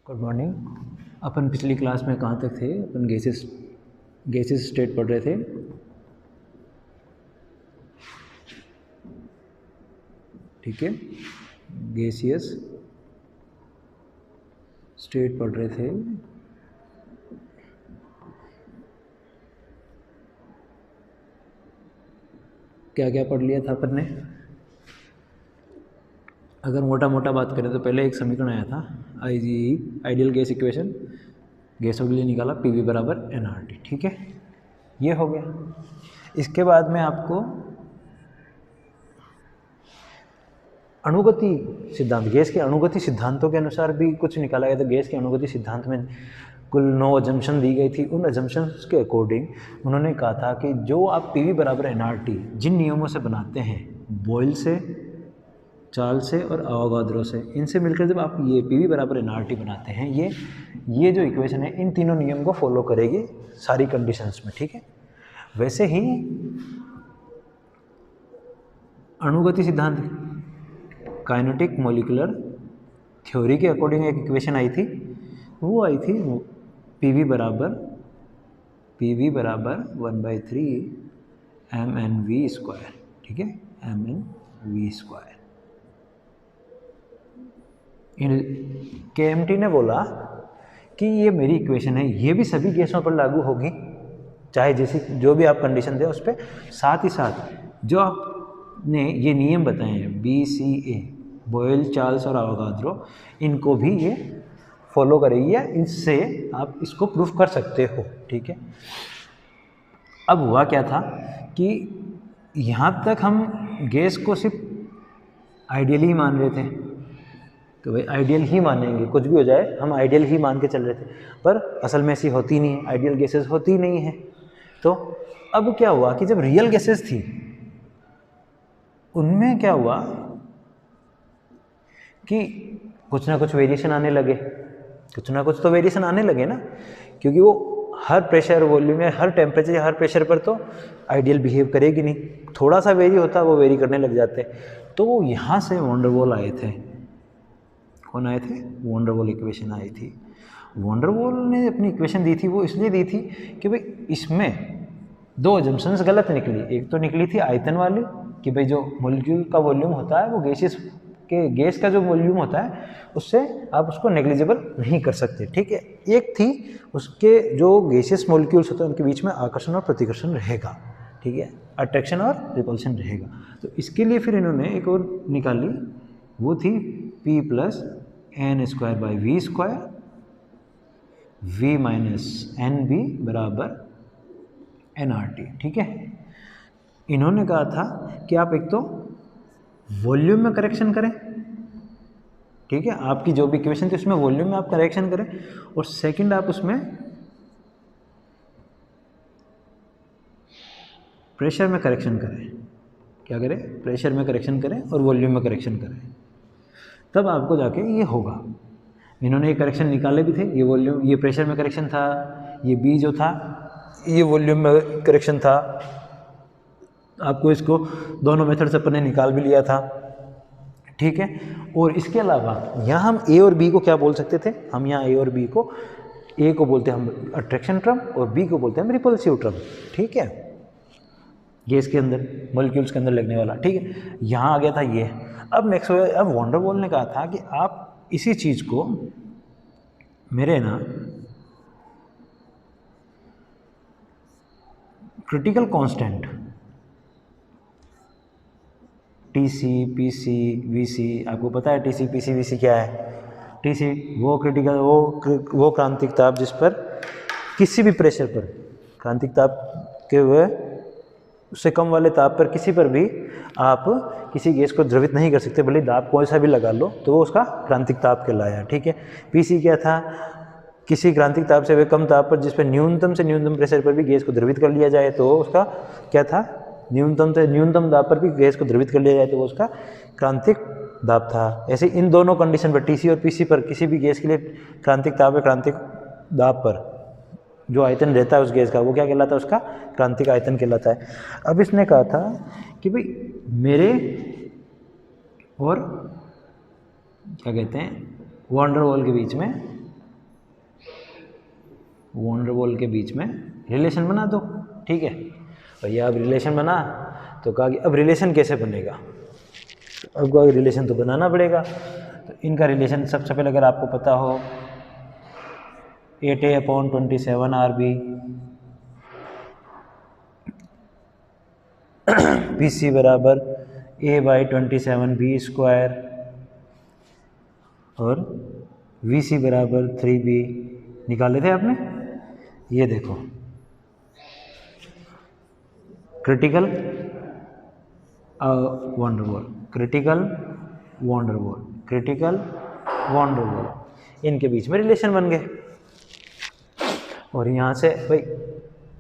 Good morning. अपन पिछली class में कहाँ तक थे? अपन गैसेस स्टेट पढ़ रहे थे। ठीक है, गैसियस स्टेट पढ़ रहे थे। क्या क्या पढ़ लिया था अपन ने? अगर मोटा मोटा बात करें तो पहले एक समीकरण आया था आइडियल गैस इक्वेशन, गैसों के लिए निकाला PV बराबर nRT। ठीक है, ये हो गया। इसके बाद में आपको अणुगति सिद्धांत, गैस के अणुगति सिद्धांतों के अनुसार भी कुछ निकाला गया था। गैस के अणुगति सिद्धांत में कुल 9 अजम्पशन दी गई थी। उन अजम्पशंस के अकॉर्डिंग उन्होंने कहा था कि जो आप PV बराबर nRT जिन नियमों से बनाते हैं, बॉयल से, चार्ल्स से और अवोगाद्रो से, इनसे मिलकर जब आप ये PV बराबर nRT बनाते हैं, ये जो इक्वेशन है इन तीनों नियम को फॉलो करेगी सारी कंडीशंस में। ठीक है, वैसे ही अणुगति सिद्धांत काइनेटिक मॉलिक्यूलर थ्योरी के अकॉर्डिंग एक इक्वेशन आई थी, वो आई थी PV बराबर 1/3 mnv²। ठीक है, mnv²। KMT ने बोला कि ये मेरी इक्वेशन है, ये भी सभी गैसों पर लागू होगी, चाहे जैसी जो भी आप कंडीशन दें उस पर। साथ ही साथ जो आपने ये नियम बताए हैं BCA, बॉयल, चार्ल्स और अवोगाद्रो, इनको भी ये फॉलो करेगी या इससे आप इसको प्रूफ कर सकते हो। ठीक है, अब हुआ क्या था कि यहाँ तक हम गैस को सिर्फ आइडियल ही मान रहे थे, तो भाई आइडियल ही मानेंगे, कुछ भी हो जाए हम आइडियल ही मान के चल रहे थे, पर असल में ऐसी होती नहीं है, आइडियल गैसेस होती नहीं है। तो अब क्या हुआ कि जब रियल गैसेस थी उनमें क्या हुआ कि कुछ ना कुछ वेरिएशन आने लगे, कुछ ना कुछ तो वेरिएशन आने लगे ना, क्योंकि वो हर प्रेशर, वॉल्यूम या हर टेम्परेचर या हर प्रेशर पर तो आइडियल बिहेव करेगी नहीं, थोड़ा सा वेरी होता वो वेरी करने लग जाते। तो यहाँ से वॉन डेर वाल आए थे। कौन आए थे? वॉन डेर वाल इक्वेशन आई थी। वॉन डेर वाल ने अपनी इक्वेशन दी थी, वो इसलिए दी थी कि भाई इसमें 2 अजम्पशंस गलत निकली। एक तो निकली थी आयतन वाली कि भाई जो मॉलिक्यूल का वॉल्यूम होता है वो गैस का जो वॉल्यूम होता है उससे आप उसको नेग्लिजिबल नहीं कर सकते। ठीक है, एक थी उसके जो गैसियस मॉलिक्यूल्स होते हैं उनके बीच में आकर्षण और प्रतिकर्षण रहेगा। ठीक है, अट्रैक्शन और रिपल्शन रहेगा। तो इसके लिए फिर इन्होंने एक और निकाली, वो थी P + n² V - nb बराबर nRT। ठीक है, इन्होंने कहा था कि आप एक तो वॉल्यूम में करेक्शन करें, ठीक है, आपकी जो भी इक्वेशन थी उसमें वॉल्यूम में आप करेक्शन करें, और सेकंड आप उसमें प्रेशर में करेक्शन करें। क्या करें? प्रेशर में करेक्शन करें और वॉल्यूम में करेक्शन करें, तब आपको जाके ये होगा। इन्होंने ये करेक्शन निकाले भी थे, ये वॉल्यूम, ये प्रेशर में करेक्शन था, ये B जो था ये वॉल्यूम में करेक्शन था। आपको इसको दोनों मेथड से अपन ने निकाल भी लिया था। ठीक है, और इसके अलावा यहाँ हम A और B को क्या बोल सकते थे? हम यहाँ A और B को, A को बोलते हैं हम अट्रैक्शन टर्म और B को बोलते हैं हम रिपल्सिव टर्म। ठीक है, गैस के अंदर, मॉलिक्यूल्स के अंदर लगने वाला। ठीक है, यहाँ आ गया था ये। अब नेक्स्ट, अब वॉन डेर वाल ने कहा था कि आप इसी चीज़ को मेरे ना critical constant TC, PC, VC, आपको पता है TC, PC, VC क्या है? TC वो क्रिटिकल, वो क्रांतिक ताप जिस पर किसी भी प्रेशर पर, क्रांतिक ताप के वह उससे कम वाले ताप पर किसी पर भी आप किसी गैस को द्रवित नहीं कर सकते, भले दाब कौन सा भी लगा लो, तो वो उसका क्रांतिक ताप कहलाया। ठीक है, PC क्या था? किसी क्रांतिक ताप से वे कम ताप पर जिस पर न्यूनतम से न्यूनतम प्रेशर पर भी गैस को द्रवित कर लिया जाए तो उसका क्या था? न्यूनतम से न्यूनतम दाब पर भी गैस को द्रवित कर लिया जाए तो वो उसका क्रांतिक दाब था। ऐसे इन दोनों कंडीशन पर, TC और PC पर, किसी भी गैस के लिए क्रांतिक ताप या क्रांतिक दाब पर जो आयतन रहता है उस गैस का, वो क्या कहलाता है? उसका क्रांतिक आयतन कहलाता है। अब इसने कहा था कि भाई मेरे और क्या कहते हैं वॉन डेर वाल के बीच में वॉन डेर वाल के बीच में रिलेशन बना दो, ठीक है। भैया अब रिलेशन बना तो कहा कि अब रिलेशन कैसे बनेगा, अब कोई रिलेशन तो बनाना पड़ेगा। तो इनका रिलेशन सबसे पहले अगर आपको पता हो 8a/27 RB PC बराबर a/27B² और VC बराबर 3B निकाले थे आपने। ये देखो critical van der Waals, critical van der Waals, critical van der Waals, इनके बीच में रिलेशन बन गए। और यहाँ से भाई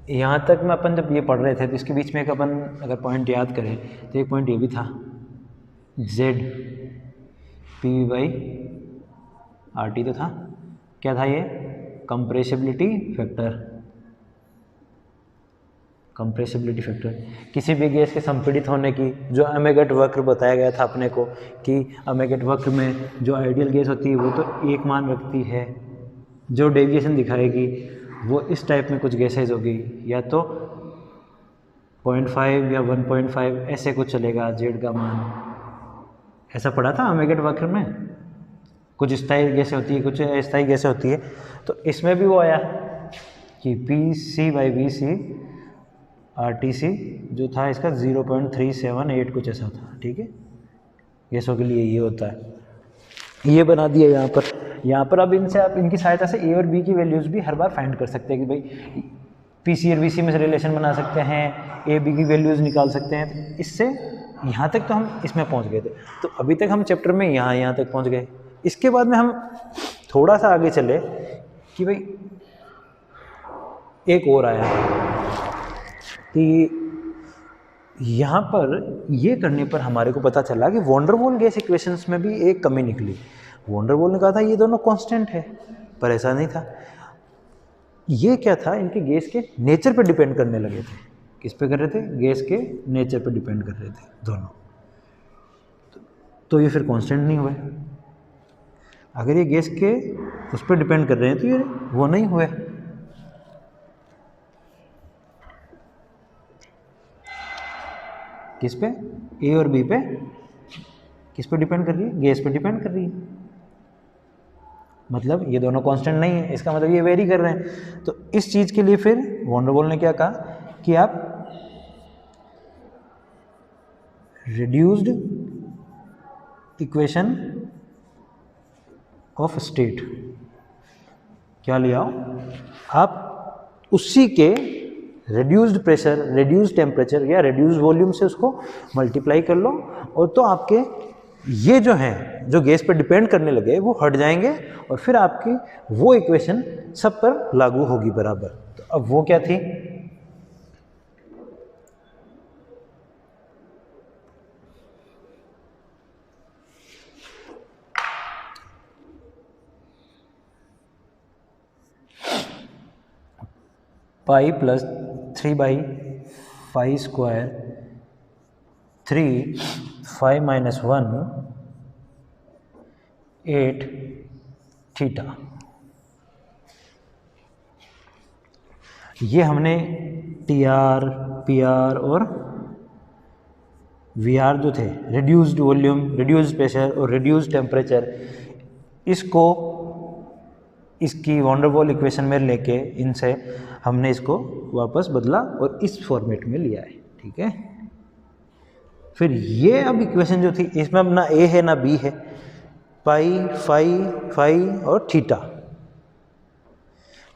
यहाँ तक में अपन जब ये पढ़ रहे थे तो इसके बीच में एक अपन अगर पॉइंट याद करें तो एक पॉइंट ये भी था ZP/RT तो था, क्या था ये, कंप्रेसिबिलिटी फैक्टर। कंप्रेसिबिलिटी फैक्टर किसी भी गैस के संपीड़ित होने की, जो अमेगेट वक्र बताया गया था अपने को कि अमेगेट वक्र में जो आइडियल गैस होती है वो तो एक मान रखती है, जो डेविएशन दिखाएगी वो इस टाइप में कुछ गैसेज होगी, या तो 0.5 या 1.5 ऐसे कुछ चलेगा जेड का मान। ऐसा पढ़ा था अमेगेट वक्र में, कुछ स्थायी गैसें होती है, कुछ अस्थायी गैसें होती है। तो इसमें भी वो आया कि PC/VC RTC जो था इसका 0.378 कुछ ऐसा था, ठीक है। गैसों के लिए ये होता है, ये बना दिया यहाँ पर। यहाँ पर अब इनसे आप इनकी सहायता से A और B की वैल्यूज़ भी हर बार फाइंड कर सकते हैं कि भाई PC और VC में से रिलेशन बना सकते हैं, A B की वैल्यूज़ निकाल सकते हैं। तो इससे यहाँ तक तो हम इसमें पहुँच गए थे। तो अभी तक हम चैप्टर में यहाँ तक पहुँच गए। इसके बाद में हम थोड़ा सा आगे चले कि भाई एक और आया कि यहाँ पर ये करने पर हमारे को पता चला कि van der Waals gas equations में भी एक कमी निकली। वॉन डेर वाल ने कहा था ये दोनों कांस्टेंट है, पर ऐसा नहीं था। ये क्या था, इनके गैस के नेचर पर डिपेंड करने लगे थे। किस पे कर रहे थे, गैस के नेचर पर डिपेंड कर रहे थे दोनों। तो ये फिर कांस्टेंट नहीं हुए। अगर ये गैस के उस पर डिपेंड कर रहे हैं तो ये वो नहीं हुए। किस पे, ए और बी पे, किस पे डिपेंड कर रही है, गैस पे डिपेंड कर रही है। मतलब ये दोनों कांस्टेंट नहीं है, इसका मतलब ये वेरी कर रहे हैं। तो इस चीज़ के लिए फिर वॉन डेर वाल ने क्या कहा कि आप रिड्यूस्ड इक्वेशन ऑफ स्टेट क्या ले आओ, आप उसी के रिड्यूस्ड प्रेशर, रिड्यूस्ड टेम्परेचर या रिड्यूस्ड वॉल्यूम से उसको मल्टीप्लाई कर लो, और तो आपके ये जो हैं जो गैस पर डिपेंड करने लगे वो हट जाएंगे, और फिर आपकी वो इक्वेशन सब पर लागू होगी बराबर। तो अब वो क्या थी, पाई प्लस 3/5² 3 5 - 1 8 थीटा। ये हमने TR, PR और VR जो थे, रिड्यूस्ड वॉल्यूम, रिड्यूस्ड प्रेशर और रिड्यूस्ड टेम्परेचर, इसको इसकी वॉन डेर वाल इक्वेशन में लेके इनसे हमने इसको वापस बदला और इस फॉर्मेट में लिया है, ठीक है। फिर ये अब इक्वेशन जो थी इसमें अब ना A है ना B है, पाई, फाई और थीटा।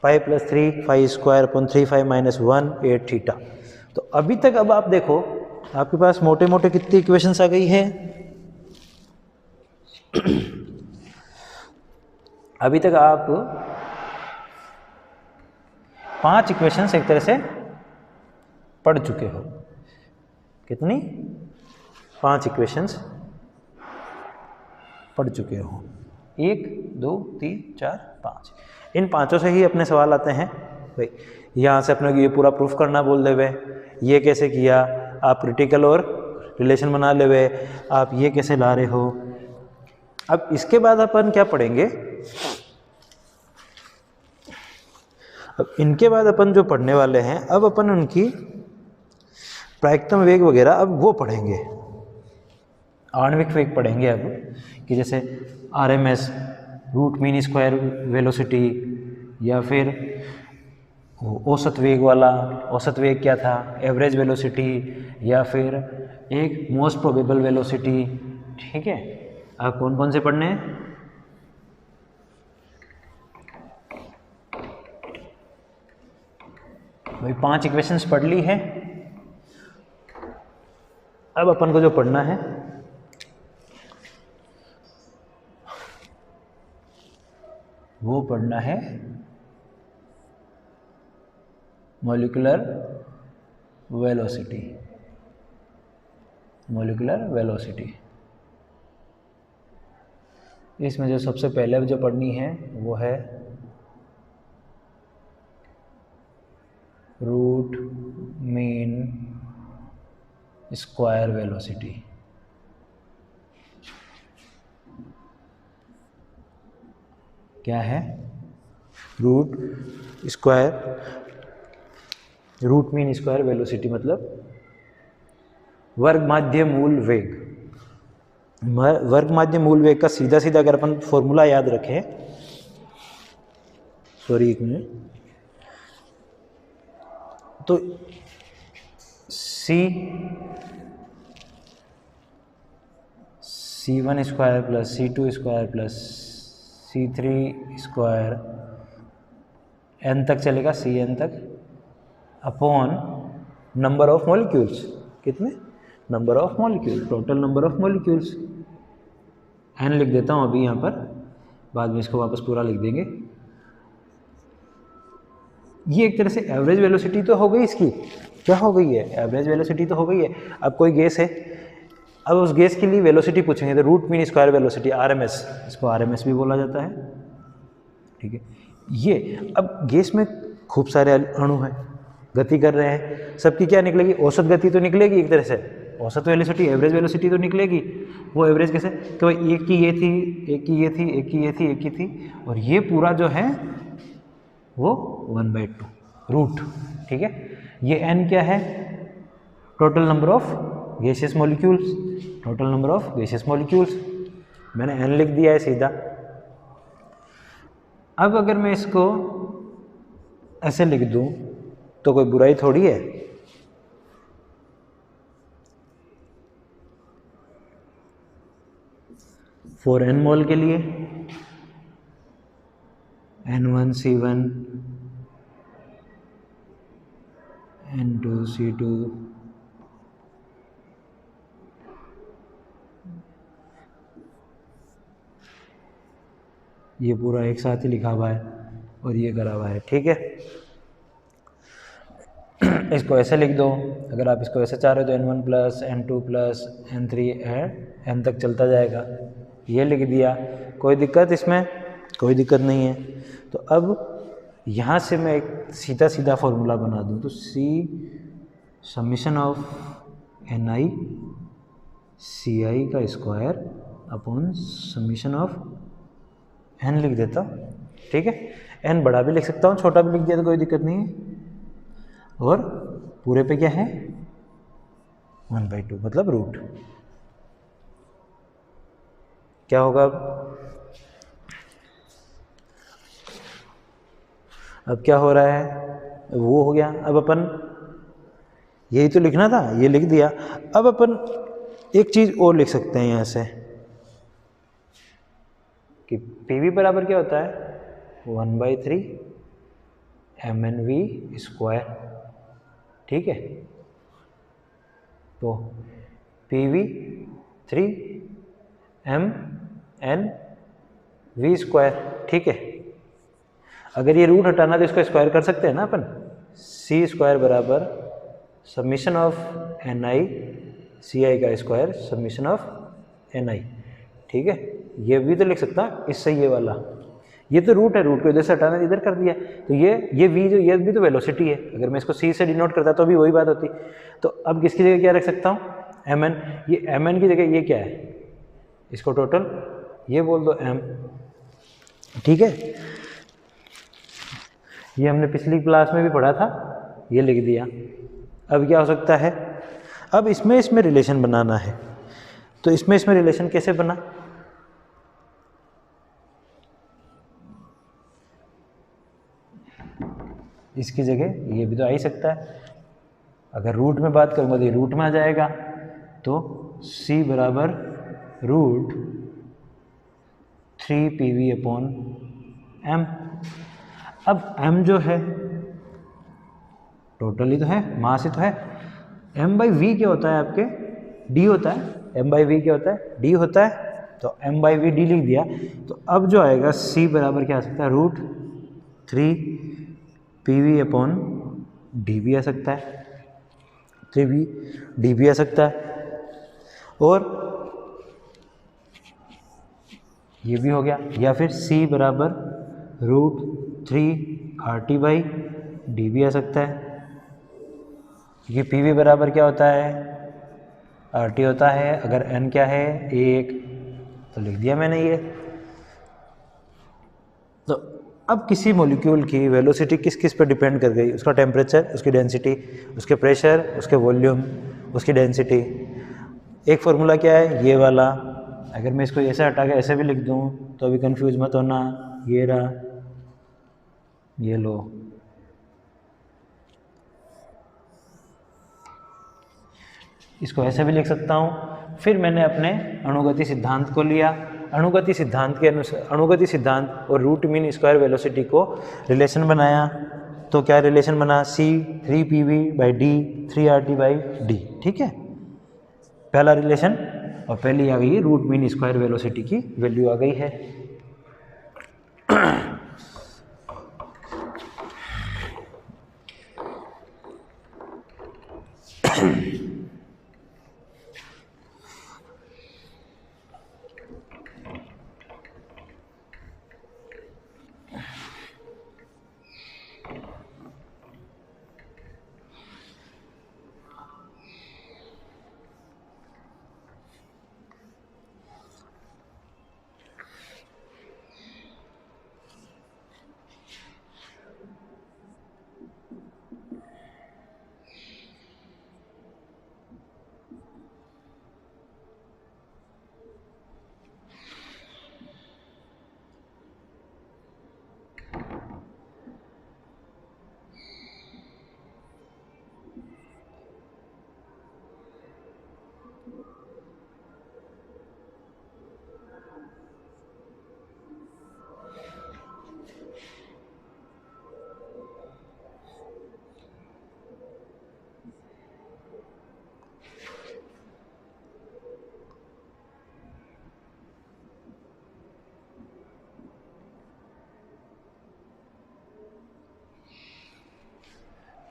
Pi plus 3/5² 3 5 - 1 8 theta. तो अभी तक अब आप देखो आपके पास मोटे मोटे कितनी इक्वेशंस आ गई है अभी तक आप 5 इक्वेशंस एक तरह से पढ़ चुके हो। कितनी, 5 इक्वेशंस पढ़ चुके हो। 1 2 3 4 5। इन पांचों से ही अपने सवाल आते हैं भाई। यहाँ से अपने को ये पूरा प्रूफ करना बोल देवे, ये कैसे किया, आप क्रिटिकल और रिलेशन बना लेवे, आप ये कैसे ला रहे हो। अब इसके बाद अपन क्या पढ़ेंगे, अब इनके बाद अपन जो पढ़ने वाले हैं, अब अपन उनकी प्रायिकतम वेग वगैरह अब वो पढ़ेंगे, आणविक वेग पढ़ेंगे अब, कि जैसे RMS, root mean square velocity, या फिर औसत वेग वाला, औसत वेग क्या था, एवरेज वेलोसिटी, या फिर एक मोस्ट प्रोबेबल वेलोसिटी। ठीक है, अब कौन कौन से पढ़ने हैं? भाई 5 इक्वेशंस पढ़ ली है। अब अपन को जो पढ़ना है वो पढ़ना है मॉलिक्यूलर वेलोसिटी। मॉलिक्यूलर वेलोसिटी, इसमें जो सबसे पहले जो पढ़नी है वो है रूट मीन स्क्वायर वेलोसिटी। क्या है? रूट मीन स्क्वायर वेलोसिटी मतलब वर्ग माध्य मूल वेग। वर्ग माध्य मूल वेग का सीधा सीधा अगर अपन फॉर्मूला याद रखें, सॉरी एक मिनट, तो C1 square plus C2 square plus C3 square n तक चलेगा, Cn तक, अपॉन नंबर ऑफ मॉलिक्यूल्स। कितने? Number of molecule, total number of molecules. n लिख देता हूँ अभी यहाँ पर, बाद में इसको वापस पूरा लिख देंगे। ये एक तरह से एवरेज वेलोसिटी तो हो गई इसकी। क्या हो गई है? एवरेज वेलोसिटी तो हो गई है। अब कोई गैस है, अब उस गैस के लिए वेलोसिटी पूछेंगे तो root mean square velocity, RMS, इसको आरएमएस भी बोला जाता है। ठीक है, ये अब गैस में खूब सारे अणु हैं, गति कर रहे हैं, सबकी क्या निकलेगी? औसत गति तो निकलेगी एक तरह से, औसत वेलोसिटी, एवरेज वेलोसिटी तो निकलेगी। वो एवरेज कैसे? तो एक की ये थी, एक की ये थी, एक की ये थी, एक की थी, और ये पूरा जो है वो 1/2 रूट। ठीक है, ये n क्या है? Total number of gaseous molecules, total number of gaseous molecules, मैंने n लिख दिया है सीधा। अब अगर मैं इसको ऐसे लिख दूं तो कोई बुराई थोड़ी है। फॉर n मोल के लिए N1 C1 N2 C2 ये पूरा एक साथ ही लिखा हुआ है और ये करा हुआ है। ठीक है, इसको ऐसे लिख दो। अगर आप इसको ऐसे चाह रहे हो तो N1 plus N2 plus N3 है, N तक चलता जाएगा। ये लिख दिया, कोई दिक्कत इसमें? कोई दिक्कत नहीं है। तो अब यहाँ से मैं एक सीधा सीधा फॉर्मूला बना दूँ तो C summation of Ni Ci का square upon summation of n लिख देता। ठीक है, n बड़ा भी लिख सकता हूँ, छोटा भी लिख दिया तो कोई दिक्कत नहीं है। और पूरे पे क्या है? 1/2 मतलब रूट। क्या होगा अब क्या हो रहा है? वो हो गया। अब अपन यही तो लिखना था, ये लिख दिया। अब अपन एक चीज़ और लिख सकते हैं यहाँ से कि PV बराबर क्या होता है? 1/3 mnv स्क्वायर। ठीक है, तो PV 3 mnv स्क्वायर। ठीक है, अगर ये रूट हटाना तो इसको स्क्वायर कर सकते हैं ना अपन। C स्क्वायर बराबर समीशन ऑफ Ni Ci का स्क्वायर समीशन ऑफ Ni। ठीक है, ये भी तो लिख सकता, इससे ये वाला, ये तो रूट है, रूट को इधर से हटाना इधर कर दिया, तो ये v जो ये भी तो वेलोसिटी है। अगर मैं इसको c से डिनोट करता तो भी वही बात होती। तो अब किसकी जगह क्या रख सकता हूँ? mn। ये mn की जगह ये क्या है? इसको टोटल ये बोल दो m। ठीक है, ये हमने पिछली क्लास में भी पढ़ा था, ये लिख दिया। अब क्या हो सकता है, अब इसमें रिलेशन बनाना है। तो इसमें रिलेशन कैसे बना, इसकी जगह ये भी तो आ ही सकता है। अगर रूट में बात करूँगा तो ये रूट में आ जाएगा, तो c बराबर रूट 3pv/m। अब m जो है टोटल ही तो है, मास ही तो है। m/v क्या होता है आपके, d होता है। m/v क्या होता है, d होता है। तो m/v d लिख दिया। तो अब जो आएगा c बराबर क्या आ सकता है, रूट 3pv/d भी आ सकता है, 3v/d भी आ सकता है, और ये भी हो गया। या फिर c बराबर रूट 3RT/d भी आ सकता है, क्योंकि pv बराबर क्या होता है, RT होता है। अगर n क्या है, 1, तो लिख दिया मैंने ये। तो अब किसी मॉलिक्यूल की वेलोसिटी किस किस पर डिपेंड कर गई, उसका टेम्परेचर, उसकी डेंसिटी, उसके प्रेशर, उसके वॉल्यूम, उसकी डेंसिटी। एक फार्मूला क्या है, ये वाला। अगर मैं इसको ऐसे हटा के ऐसे भी लिख दूँ तो अभी कंफ्यूज मत होना, ये रहा, ये लो। इसको ऐसे भी लिख सकता हूँ। फिर मैंने अपने अणुगति सिद्धांत को लिया। अणुगति सिद्धांत के अनुसार, अणुगति सिद्धांत और रूट मीन स्क्वायर वेलोसिटी को रिलेशन बनाया। तो क्या रिलेशन बना, c 3pv/d 3RT/d। ठीक है, पहला रिलेशन, और पहली आ गई रूट मीन स्क्वायर वेलोसिटी की वैल्यू आ गई है।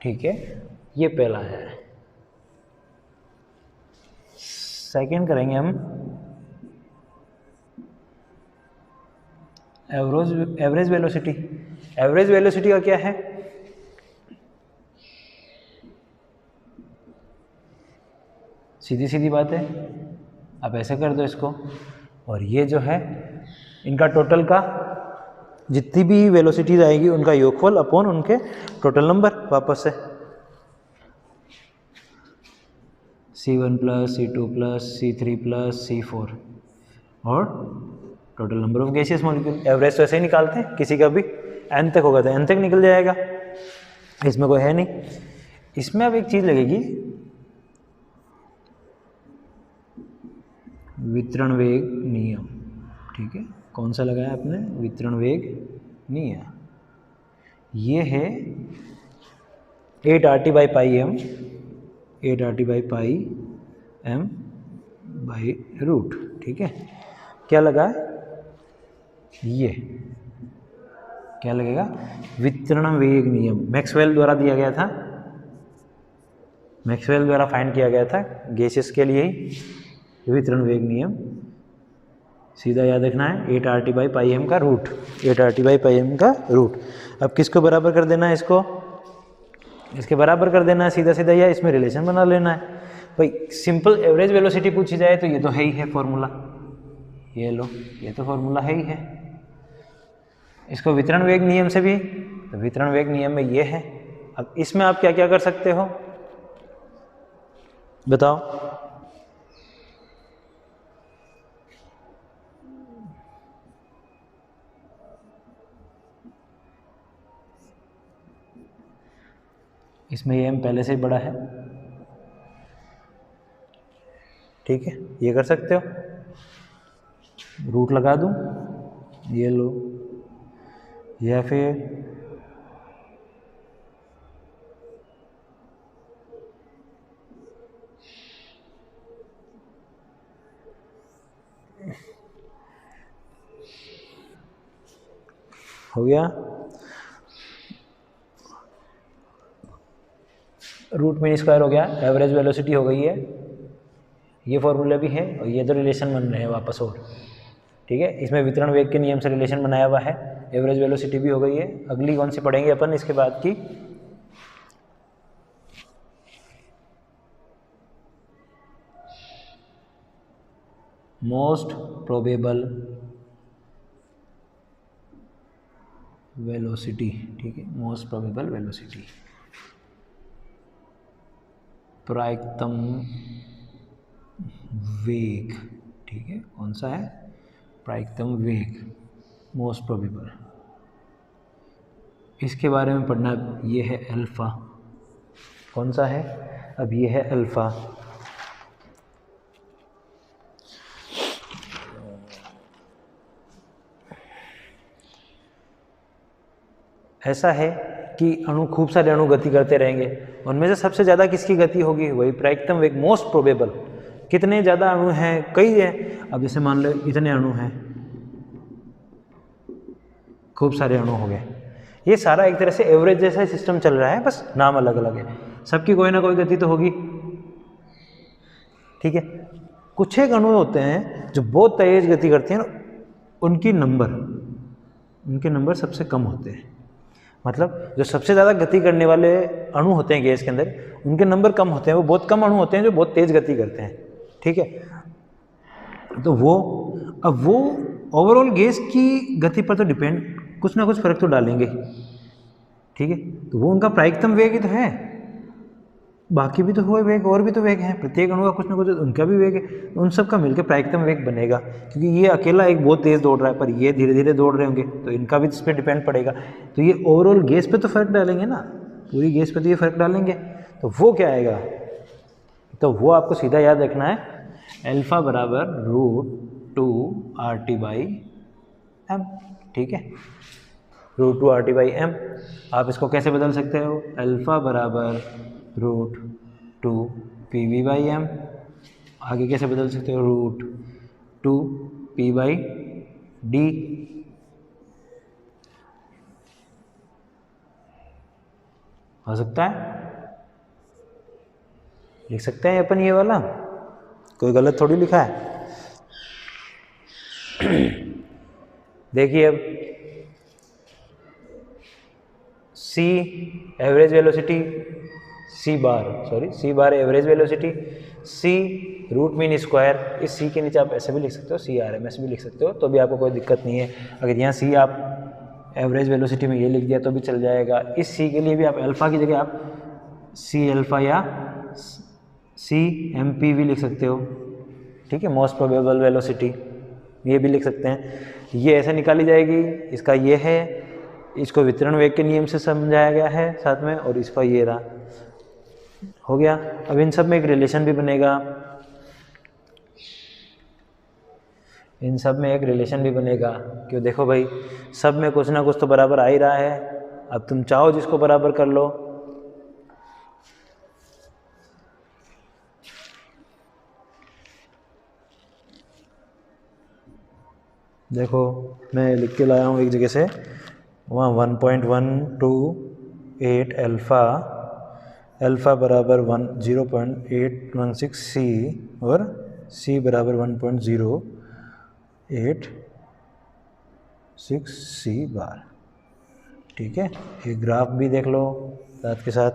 ठीक है, ये पहला है। सेकंड करेंगे हम एवरेज वेलोसिटी। एवरेज वेलोसिटी का क्या है, सीधी सीधी बात है, आप ऐसे कर दो इसको, और ये जो है इनका टोटल का जितनी भी वेलोसिटीज आएगी उनका योगफल अपॉन उनके टोटल नंबर। वापस से C1 + C2 + C3 + C4 और total number of gaseous molecule. Average तो ऐसे ही निकालते हैं, किसी का भी n तक होगा तो n तक निकल जाएगा, इसमें कोई है नहीं। इसमें अब एक चीज़ लगेगी, वितरण वेग नियम। ठीक है, कौन सा लगाया आपने, वितरण वेग नियम। ये है 8RT/πm, 8RT/πm/रूट। ठीक है, क्या लगा, ये क्या लगेगा, वितरण वेग नियम। मैक्सवेल द्वारा दिया गया था, मैक्सवेल द्वारा फाइंड किया गया था गैसेस के लिए ही वितरण वेग नियम। सीधा याद रखना है 8RT/πm का रूट, 8RT/πm का रूट। अब किसको बराबर कर देना है, इसको इसके बराबर कर देना है सीधा सीधा, या इसमें रिलेशन बना लेना है। भाई सिंपल एवरेज वेलोसिटी पूछी जाए तो ये तो है ही है फॉर्मूला, ये लो, ये तो फॉर्मूला है ही है। इसको वितरण वेग नियम से भी तो वितरण वेग नियम में ये है। अब इसमें आप क्या क्या कर सकते हो बताओ। इसमें ये m पहले से ही बड़ा है, ठीक है, ये कर सकते हो, रूट लगा दूं, ये लो, या फिर हो गया, रूट मीन स्क्वायर हो गया, एवरेज वेलोसिटी हो गई है, ये फॉर्मूला भी है और ये तो रिलेशन बन रहे हैं वापस और, ठीक है। इसमें वितरण वेग के नियम से रिलेशन बनाया हुआ है, एवरेज वेलोसिटी भी हो गई है। अगली कौन सी पढ़ेंगे अपन इसके बाद की, मोस्ट प्रोबेबल वेलोसिटी, ठीक है, मोस्ट प्रोबेबल वेलोसिटी, प्रायिकतम वेग, ठीक है, कौन सा है, प्रायिकतम वेग, मोस्ट प्रोबेबल, इसके बारे में पढ़ना। ये है अल्फा, कौन सा है, अब ये है अल्फा। ऐसा है कि अणु, खूब सारे अणु गति करते रहेंगे, उनमें से सबसे ज़्यादा किसकी गति होगी, वही प्रायिकतम वेग, मोस्ट प्रोबेबल। कितने ज़्यादा अणु हैं, कई हैं, अब जैसे मान लो इतने अणु हैं, खूब सारे अणु हो गए, ये सारा एक तरह से एवरेज जैसा सिस्टम चल रहा है, बस नाम अलग अलग है, सबकी कोई ना कोई गति तो होगी, ठीक है। कुछ एक अणु होते हैं जो बहुत तेज गति करते हैं, उनके नंबर सबसे कम होते हैं, मतलब जो सबसे ज़्यादा गति करने वाले अणु होते हैं गैस के अंदर, उनके नंबर कम होते हैं, वो बहुत कम अणु होते हैं जो बहुत तेज़ गति करते हैं, ठीक है। तो अब वो ओवरऑल गैस की गति पर तो डिपेंड, कुछ ना कुछ फर्क तो डालेंगे, ठीक है। तो वो उनका प्रायिकतम वेग ही तो है, बाकी भी तो हुए वेग, और भी तो वेग हैं, प्रत्येक अणु का कुछ ना कुछ उनका भी वेग है, तो उन सब का मिलकर प्रायिकतम वेग बनेगा, क्योंकि ये अकेला एक बहुत तेज़ दौड़ रहा है, पर ये धीरे धीरे दौड़ रहे होंगे, तो इनका भी इस पर डिपेंड पड़ेगा, तो ये ओवरऑल गैस पे तो फर्क डालेंगे ना, पूरी गैस पे तो ये फर्क डालेंगे, तो वो क्या आएगा, तो वो आपको सीधा याद रखना है, अल्फा बराबर √2 RT/m, ठीक है, √2 RT/m। आप इसको कैसे बदल सकते हो, अल्फा बराबर √2 PV/m, आगे कैसे बदल सकते हो, √2P/D, हो सकता है, लिख सकते हैं अपन ये वाला, कोई गलत थोड़ी लिखा है। देखिए अब C average velocity, C bar average velocity, C root mean square, इस C के नीचे आप ऐसे भी लिख सकते हो, CRMS भी लिख सकते हो, तो भी आपको कोई दिक्कत नहीं है। अगर यहाँ C आप एवरेज वेलोसिटी में ये लिख दिया तो भी चल जाएगा। इस C के लिए भी आप अल्फ़ा की जगह आप C अल्फ़ा या CMP भी लिख सकते हो, ठीक है, मोस्ट प्रोबेबल वेलोसिटी, ये भी लिख सकते हैं। ये ऐसे निकाली जाएगी, इसका ये है, इसको वितरण वेग के नियम से समझाया गया है साथ में, और इसका ये रहा, हो गया। अब इन सब में एक रिलेशन भी बनेगा, इन सब में एक रिलेशन भी बनेगा, क्यों, देखो भाई सब में कुछ ना कुछ तो बराबर आ ही रहा है, अब तुम चाहो जिसको बराबर कर लो। देखो मैं लिख के लाया हूँ एक जगह से, वहाँ 1.128 अल्फ़ा बराबर 0.816 C और C बराबर 1.086 C बार, ठीक है। ये ग्राफ भी देख लो साथ के साथ,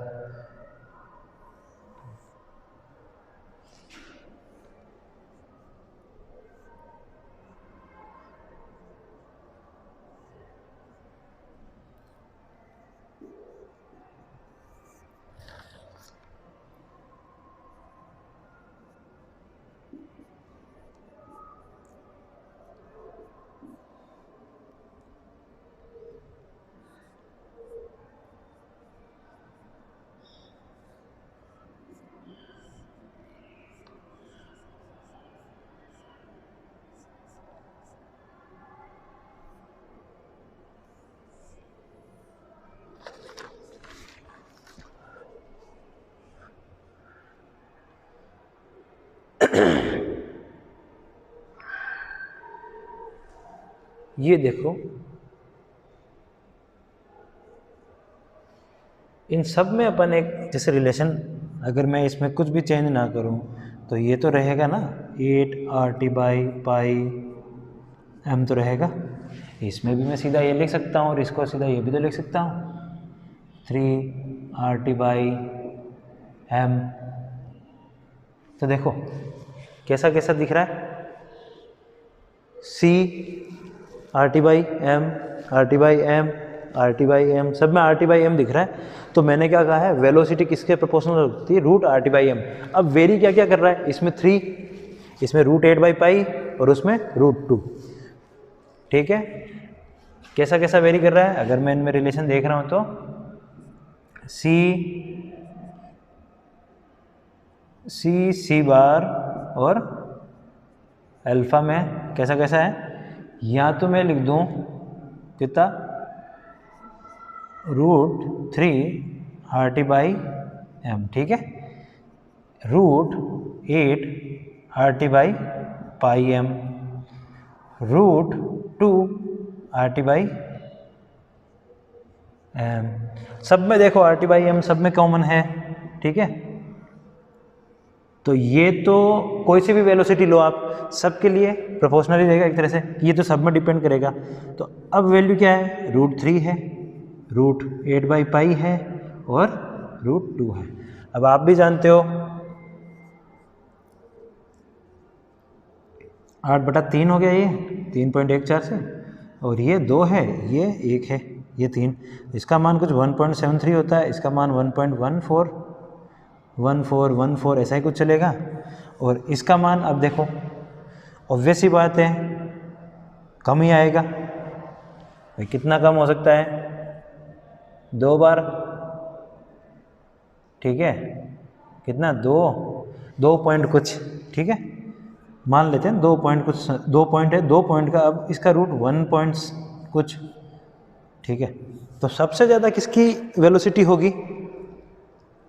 ये देखो, इन सब में अपन एक जैसे रिलेशन, अगर मैं इसमें कुछ भी चेंज ना करूं तो ये तो रहेगा ना, 8RT/πm तो रहेगा। इसमें भी मैं सीधा ये लिख सकता हूँ और इसको सीधा ये भी तो लिख सकता हूँ, 3RT/m। तो देखो कैसा कैसा दिख रहा है, C/RT/m, RT/m, RT/m, सब में RT/m दिख रहा है। तो मैंने क्या कहा है, वेलोसिटी किसके प्रोपोर्शनल होती है, √RT/m। अब वेरी क्या क्या कर रहा है, इसमें 3, इसमें √8/π और उसमें √2। ठीक है, कैसा कैसा वेरी कर रहा है, अगर मैं इनमें रिलेशन देख रहा हूं तो C बार और अल्फा में कैसा कैसा है, या तो मैं लिख दूं कितना, √3RT/m, ठीक है, √8RT/πm, √2RT/m। सब में देखो RT/m सब में कॉमन है, ठीक है। तो ये तो कोई सी भी वेलोसिटी लो आप, सबके लिए प्रोपोर्शनली रहेगा एक तरह से, ये तो सब में डिपेंड करेगा। तो अब वैल्यू क्या है, √3 है, √8/π है और √2 है। अब आप भी जानते हो 8/3 हो गया, ये 3.14 से, और ये 2 है, ये 1 है, ये 3, इसका मान कुछ 1.73 होता है, इसका मान 1.14 ऐसा ही कुछ चलेगा। और इसका मान अब देखो, ऑब्वियस ही बात है कम ही आएगा भाई, कितना कम हो सकता है, 2 बार, ठीक है, कितना, 2 पॉइंट कुछ, ठीक है, मान लेते हैं 2 पॉइंट कुछ, 2 पॉइंट है, 2 पॉइंट का अब इसका रूट 1 पॉइंट कुछ, ठीक है। तो सबसे ज़्यादा किसकी वेलोसिटी होगी,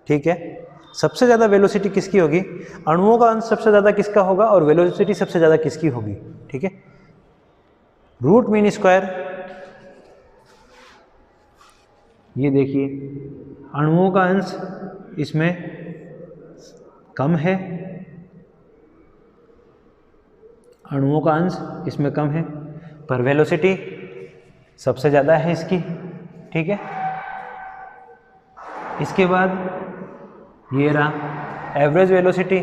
ठीक है, सबसे ज़्यादा वेलोसिटी किसकी होगी, अणुओं का अंश सबसे ज़्यादा किसका होगा और वेलोसिटी सबसे ज़्यादा किसकी होगी, ठीक है। रूट मीन स्क्वायर, ये देखिए अणुओं का अंश इसमें कम है, अणुओं का अंश इसमें कम है, पर वेलोसिटी सबसे ज़्यादा है इसकी, ठीक है। इसके बाद ये रहा एवरेज वेलोसिटी,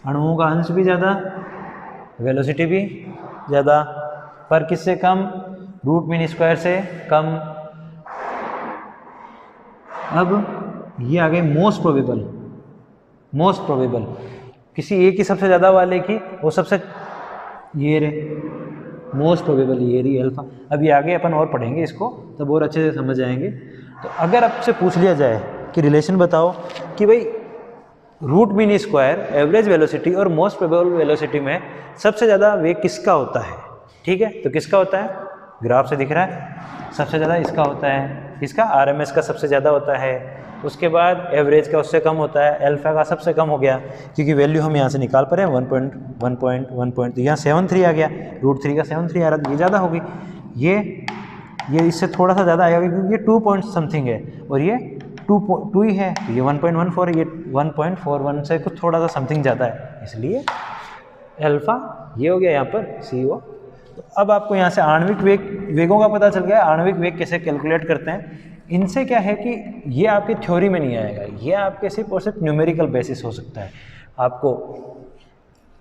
अणुओं का अंश भी ज़्यादा, वेलोसिटी भी ज़्यादा, पर किससे कम, रूट मीन स्क्वायर से कम। अब ये आ गई मोस्ट प्रोबेबल, मोस्ट प्रोबेबल किसी एक ही सबसे ज़्यादा वाले की, वो सबसे, ये रे मोस्ट प्रोबेबल, ये रही अल्फा। अब ये आगे अपन और पढ़ेंगे इसको, तब और अच्छे से समझ आएंगे। तो अगर आपसे पूछ लिया जाए कि रिलेशन बताओ कि भाई root mean square, average velocity और मोस्ट प्रोबेबल वेलोसिटी में सबसे ज़्यादा वेग किसका होता है, ठीक है, तो किसका होता है, ग्राफ से दिख रहा है, सबसे ज़्यादा इसका होता है, इसका RMS का सबसे ज़्यादा होता है, उसके बाद एवरेज का उससे कम होता है, अल्फा का सबसे कम हो गया, क्योंकि वैल्यू हम यहाँ से निकाल पा रहे हैं 1.1 तो यहाँ 7.3 आ गया, √3 का 7.3 आ रहा, तो ये ज़्यादा होगी, ये इससे थोड़ा सा ज़्यादा आएगा क्योंकि ये 2 पॉइंट समथिंग है और ये 2 ही है, तो ये 1.14, ये 1.41 से कुछ थोड़ा सा समथिंग ज़्यादा है, इसलिए अल्फा ये हो गया यहाँ पर CO। तो अब आपको यहाँ से आणविक वेगों का पता चल गया, आणविक वेग कैसे कैलकुलेट करते हैं। इनसे क्या है कि ये आपकी थ्योरी में नहीं आएगा, ये आपके सिर्फ और सिर्फ न्यूमेरिकल बेसिस हो सकता है। आपको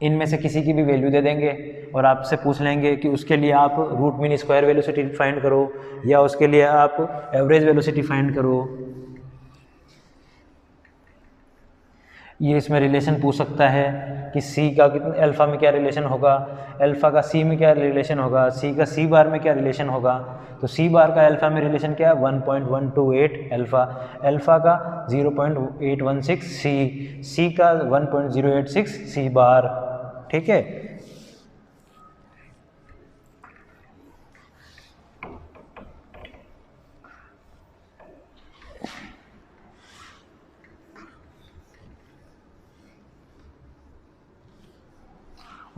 इनमें से किसी की भी वैल्यू दे देंगे और आपसे पूछ लेंगे कि उसके लिए आप root mean square velocity find करो या उसके लिए आप एवरेज वेलोसिटी फाइंड करो। ये इसमें रिलेशन पूछ सकता है कि C का कितने अल्फ़ा में क्या रिलेशन होगा, अल्फ़ा का C में क्या रिलेशन होगा, C का C बार में क्या रिलेशन होगा। तो C बार का अल्फ़ा में रिलेशन क्या है, 1.128 अल्फ़ा, अल्फ़ा का 0.816 C का 1.086 C बार, ठीक है।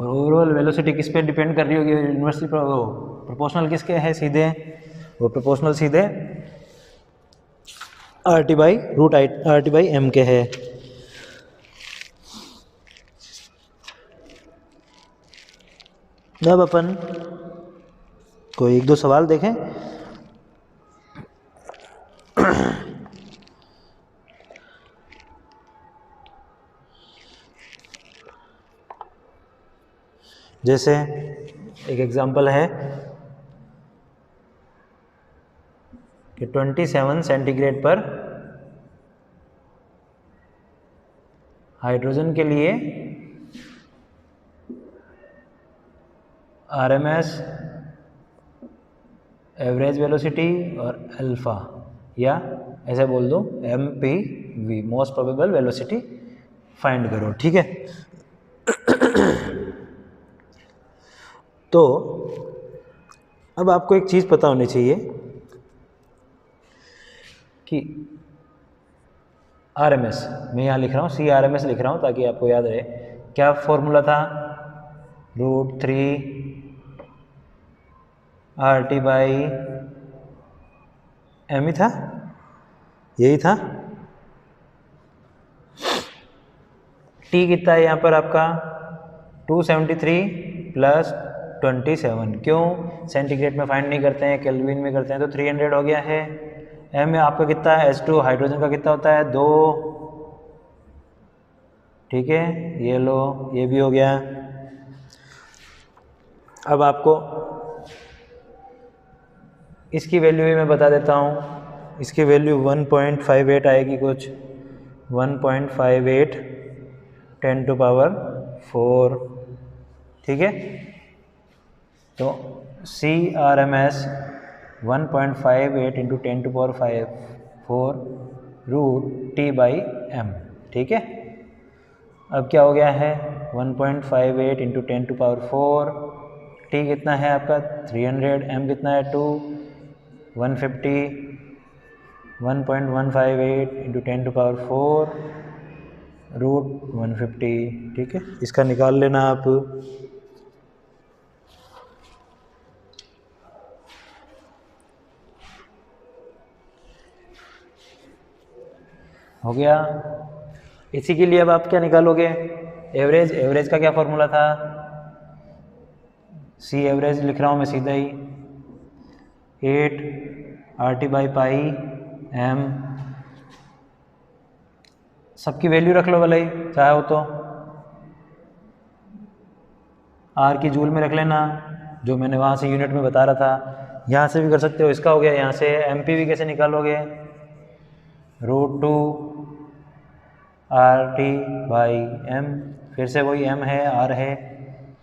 ओवरऑल वेलोसिटी किस पे डिपेंड कर रही होगी, यूनिवर्सल प्रोपोर्शनल किसके है सीधे, वो प्रोपोर्शनल सीधे RT/m के है। अब अपन कोई एक दो सवाल देखें। जैसे एक एग्जांपल है कि 27 सेंटीग्रेड पर हाइड्रोजन के लिए RMS एवरेज वेलोसिटी और अल्फा, या ऐसे बोल दो MPV most probable velocity find करो, ठीक है। तो अब आपको एक चीज़ पता होनी चाहिए कि RMS, मैं यहाँ लिख रहा हूँ CRMS लिख रहा हूँ ताकि आपको याद रहे। क्या फॉर्मूला था, √3 RT/m ही था, यही था। T कितना है यहाँ पर आपका 273 + 27, क्यों सेंटीग्रेड में फाइंड नहीं करते हैं, केल्विन में करते हैं, तो 300 हो गया है। m में आपका कितना है, H2 हाइड्रोजन का कितना होता है 2, ठीक है, ये लो, ये भी हो गया। अब आपको इसकी वैल्यू भी मैं बता देता हूँ, इसकी वैल्यू 1.58 आएगी कुछ, 1.58 10⁴, ठीक है। तो CRMS 1.58 × 10⁴ √T/m, ठीक है। अब क्या हो गया है 1.58 × 10⁴, T कितना है आपका 300, m कितना है 2, 150, 1.158 × 10⁴ √150, ठीक है। इसका निकाल लेना आप। हो गया। इसी के लिए अब आप क्या निकालोगे, एवरेज। एवरेज का क्या फॉर्मूला था, C एवरेज लिख रहा हूँ मैं सीधा ही, 8 RT/m, सबकी वैल्यू रख लो भले ही चाहे हो तो, R की जूल में रख लेना, जो मैंने वहाँ से यूनिट में बता रहा था। यहाँ से भी कर सकते हो, इसका हो गया। यहाँ से MPV कैसे निकालोगे, √2 RT/m, फिर से वही m है R है,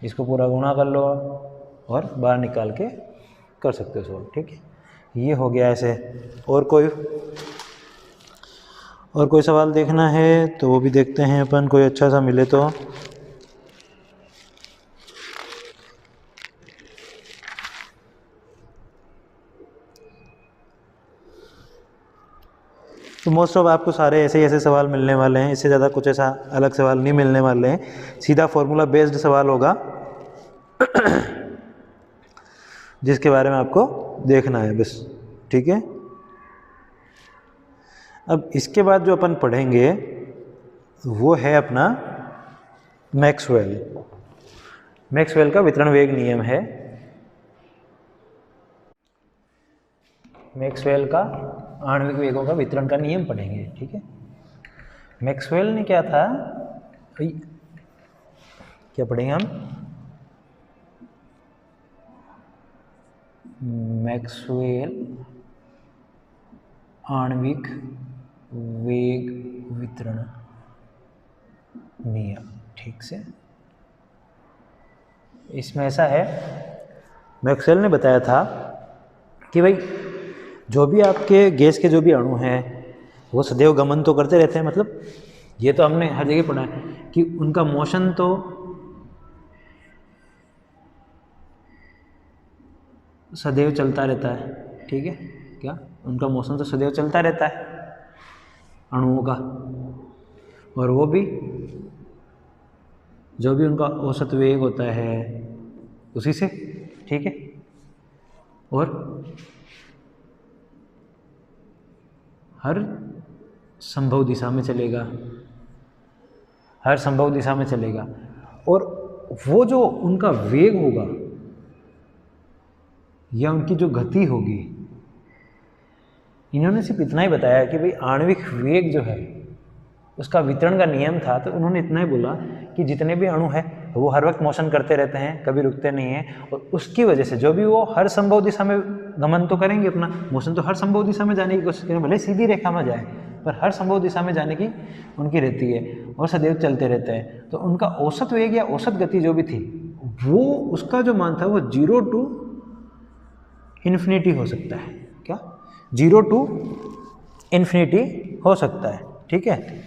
इसको पूरा गुणा कर लो और बाहर निकाल के कर सकते हो सॉल्व, ठीक है। ये हो गया ऐसे। और कोई सवाल देखना है तो वो भी देखते हैं अपन, कोई अच्छा सा मिले तो। तो मोस्ट ऑफ आपको सारे ऐसे सवाल मिलने वाले हैं, इससे ज़्यादा कुछ ऐसा अलग सवाल नहीं मिलने वाले हैं, सीधा फॉर्मूला बेस्ड सवाल होगा जिसके बारे में आपको देखना है बस, ठीक है। अब इसके बाद जो अपन पढ़ेंगे वो है अपना मैक्सवेल का वितरण वेग नियम है। मैक्सवेल का आणविक वेगों का वितरण का नियम पढ़ेंगे, ठीक है। मैक्सवेल ने क्या था, क्या पढ़ेंगे हम, मैक्सवेल आणविक वेग वितरण नियम, ठीक से। इसमें ऐसा है, मैक्सवेल ने बताया था कि भाई जो भी आपके गैस के जो भी अणु हैं वो सदैव गमन तो करते रहते हैं, मतलब ये तो हमने हर जगह पढ़ा है कि उनका मोशन तो सदैव चलता रहता है, ठीक है। क्या, उनका मोशन तो सदैव चलता रहता है अणुओं का, और वो भी जो भी उनका औसत वेग होता है उसी से, ठीक है। और हर संभव दिशा में चलेगा, हर संभव दिशा में चलेगा। और वो जो उनका वेग होगा या उनकी जो गति होगी, इन्होंने सिर्फ इतना ही बताया कि भाई आणविक वेग जो है उसका वितरण का नियम था, तो उन्होंने इतना ही बोला कि जितने भी अणु हैं वो हर वक्त मोशन करते रहते हैं, कभी रुकते नहीं हैं, और उसकी वजह से जो भी वो हर संभव दिशा में गमन तो करेंगे, अपना मोशन तो हर संभव दिशा में जाने की कोशिश करेंगे, भले सीधी रेखा में जाए पर हर संभव दिशा में जाने की उनकी रहती है और सदैव चलते रहते हैं। तो उनका औसत वेग या औसत गति जो भी थी वो उसका जो मान था वो 0 टू इन्फिनिटी हो सकता है। क्या 0 टू इन्फिनिटी हो सकता है, ठीक है।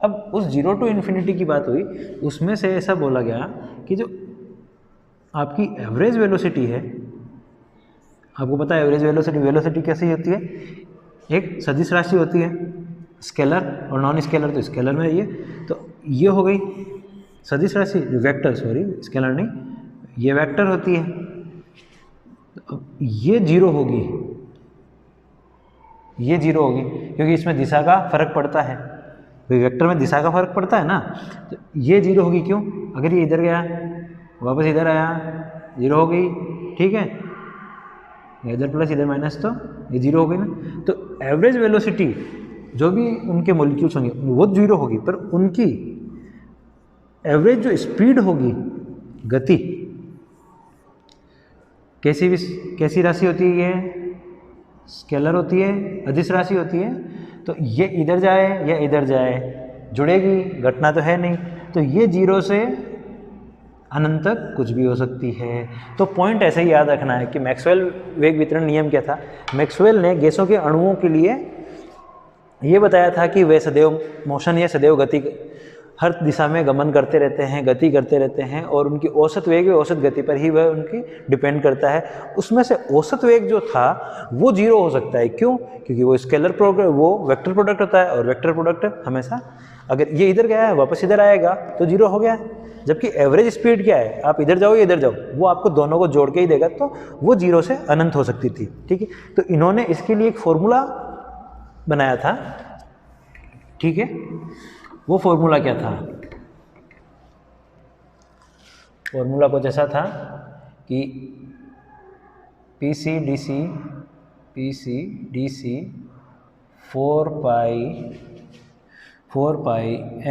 अब उस 0 टू इन्फिनिटी की बात हुई, उसमें से ऐसा बोला गया कि जो आपकी एवरेज वेलोसिटी है, आपको पता है एवरेज वेलोसिटी कैसी होती है, एक सदिश राशि होती है, स्केलर और नॉन स्केलर, तो स्केलर में ये तो ये हो गई सदिश राशि, वेक्टर, सॉरी स्केलर नहीं, ये वेक्टर होती है। तो ये 0 होगी, ये 0 होगी क्योंकि इसमें दिशा का फर्क पड़ता है, भाई वेक्टर में दिशा का फर्क पड़ता है ना, तो ये 0 होगी। क्यों? अगर ये इधर गया वापस इधर आया 0 हो गई, ठीक है, इधर प्लस इधर माइनस तो ये 0 हो गई ना। तो एवरेज वेलोसिटी जो भी उनके मॉलिक्यूल्स होंगे वो 0 होगी, पर उनकी एवरेज जो स्पीड होगी, गति, कैसी राशि होती है, ये स्केलर होती है, अदिश राशि होती है। तो ये इधर जाए या इधर जाए जुड़ेगी, घटना तो है नहीं, तो ये 0 से अनंत तक कुछ भी हो सकती है। तो पॉइंट ऐसे ही याद रखना है कि मैक्सवेल वेग वितरण नियम क्या था। मैक्सवेल ने गैसों के अणुओं के लिए ये बताया था कि वे सदैव मोशन या सदैव गति, हर दिशा में गमन करते रहते हैं, गति करते रहते हैं, और उनकी औसत वेग व औसत गति पर ही वह उनकी डिपेंड करता है। उसमें से औसत वेग जो था वो 0 हो सकता है। क्यों? क्योंकि वो स्केलर प्रोडक्ट, वो वेक्टर प्रोडक्ट होता है, और वेक्टर प्रोडक्ट हमेशा अगर ये इधर गया है वापस इधर आएगा तो 0 हो गया। जबकि एवरेज स्पीड क्या है, आप इधर जाओ या इधर जाओ, वो आपको दोनों को जोड़ के ही देगा, तो वो 0 से अनंत हो सकती थी, ठीक है। तो इन्होंने इसके लिए एक फॉर्मूला बनाया था, ठीक है। वो फॉर्मूला क्या था? फॉर्मूला कुछ ऐसा था कि PC DC 4 पाई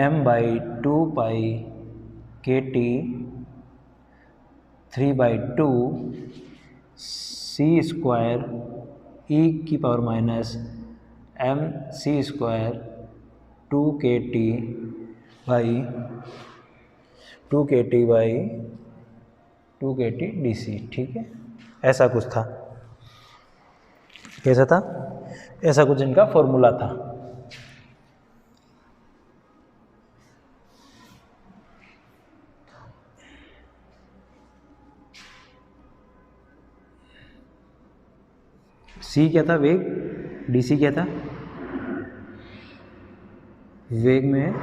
m/2 पाई kT 3/2 c स्क्वायर e की power minus mc square 2kT by 2kT DC, ठीक है। ऐसा कुछ था, कैसा था? ऐसा कुछ इनका फॉर्मूला था। C क्या था? वेग। DC क्या था? वेग में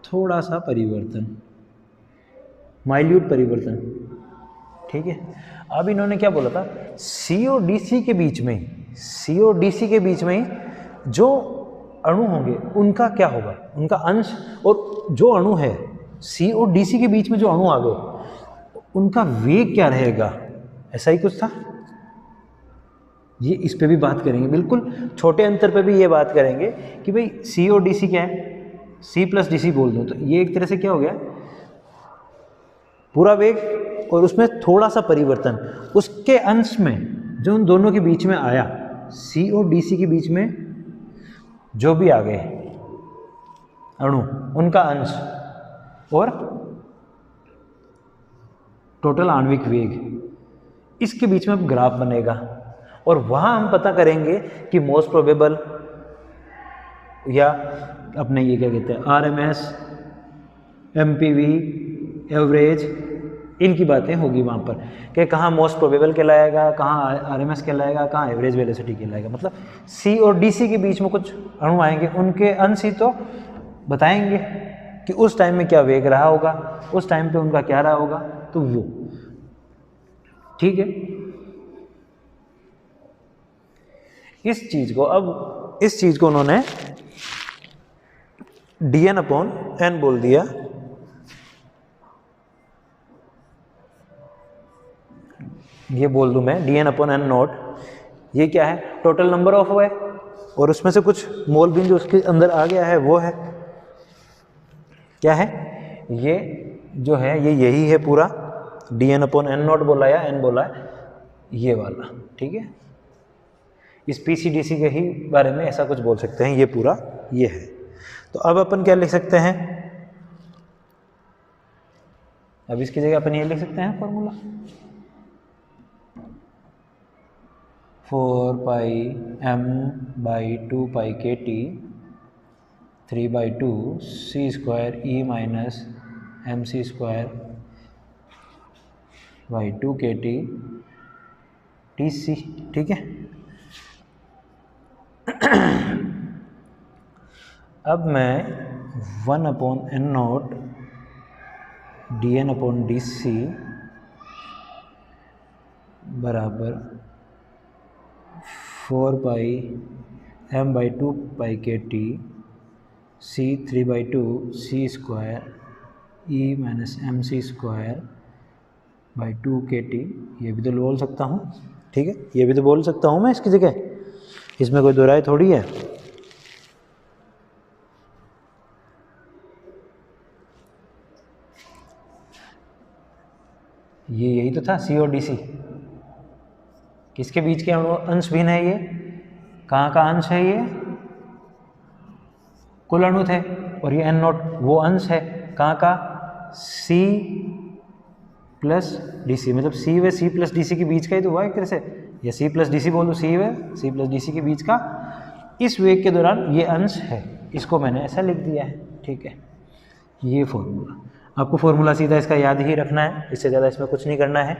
थोड़ा सा परिवर्तन, माइल्यूट परिवर्तन, ठीक है। अब इन्होंने क्या बोला था? C और DC के बीच में, C और DC के बीच में जो अणु होंगे उनका क्या होगा, उनका अंश, और जो अणु है C और DC के बीच में जो अणु आ गए उनका वेग क्या रहेगा, ऐसा ही कुछ था। ये इस पे भी बात करेंगे, बिल्कुल छोटे अंतर पे भी ये बात करेंगे कि भाई C और DC क्या है, C प्लस DC बोल दूँ तो ये एक तरह से क्या हो गया, पूरा वेग, और उसमें थोड़ा सा परिवर्तन उसके अंश में जो उन दोनों के बीच में आया, C और DC के बीच में जो भी आ गए अणु उनका अंश और टोटल आणविक वेग, इसके बीच में अब ग्राफ बनेगा, और वहाँ हम पता करेंगे कि मोस्ट प्रोबेबल या अपने ये क्या कहते हैं RMS, MPV, एवरेज, इनकी बातें होगी वहाँ पर कि कहाँ मोस्ट प्रोबेबल कहलाएगा, कहाँ RMS कहलाएगा, कहाँ एवरेज वेलोसिटी कहलाएगा। मतलब C और DC के बीच में कुछ अणु आएंगे, उनके अंश ही तो बताएंगे कि उस टाइम में क्या वेग रहा होगा, उस टाइम पे उनका क्या रहा होगा, तो वो ठीक है। इस चीज को उन्होंने dn/n बोल दिया। ये बोल दूं मैं dn/n नॉट, ये क्या है, टोटल नंबर ऑफ है, और उसमें से कुछ मोल बिंदु उसके अंदर आ गया है, वो है क्या है, ये जो है ये यही है पूरा, dn/n नॉट बोला या n बोला है, ये वाला, ठीक है। इस PCDC के ही बारे में ऐसा कुछ बोल सकते हैं, ये पूरा ये है। तो अब अपन क्या लिख सकते हैं, अब इसकी जगह अपन ये लिख सकते हैं formula 4πm/2πkt 3/2 c² - mc²/2kt tc, ठीक है। अब मैं 1/n0 dn/dc बराबर 4πm/2πkt c 3/2 c² mc²/2kt, ये भी तो बोल सकता हूँ, ठीक है, ये भी तो बोल सकता हूँ मैं इसकी जगह, इसमें कोई दो राय थोड़ी है। ये यही तो था C और DC, किसके बीच के अंश भिन्न है, ये कहाँ का अंश है, ये कुल अणु थे, और ये n0 वो अंश है, कहाँ का, C प्लस DC, मतलब C व C प्लस DC के बीच का ही तो हुआ एक तरह से, या C प्लस DC बोल दो, C व C प्लस DC के बीच का इस वेग के दौरान ये अंश है, इसको मैंने ऐसा लिख दिया है, ठीक है। ये फॉर्मूला, आपको फॉर्मूला सीधा इसका याद ही रखना है, इससे ज़्यादा इसमें कुछ नहीं करना है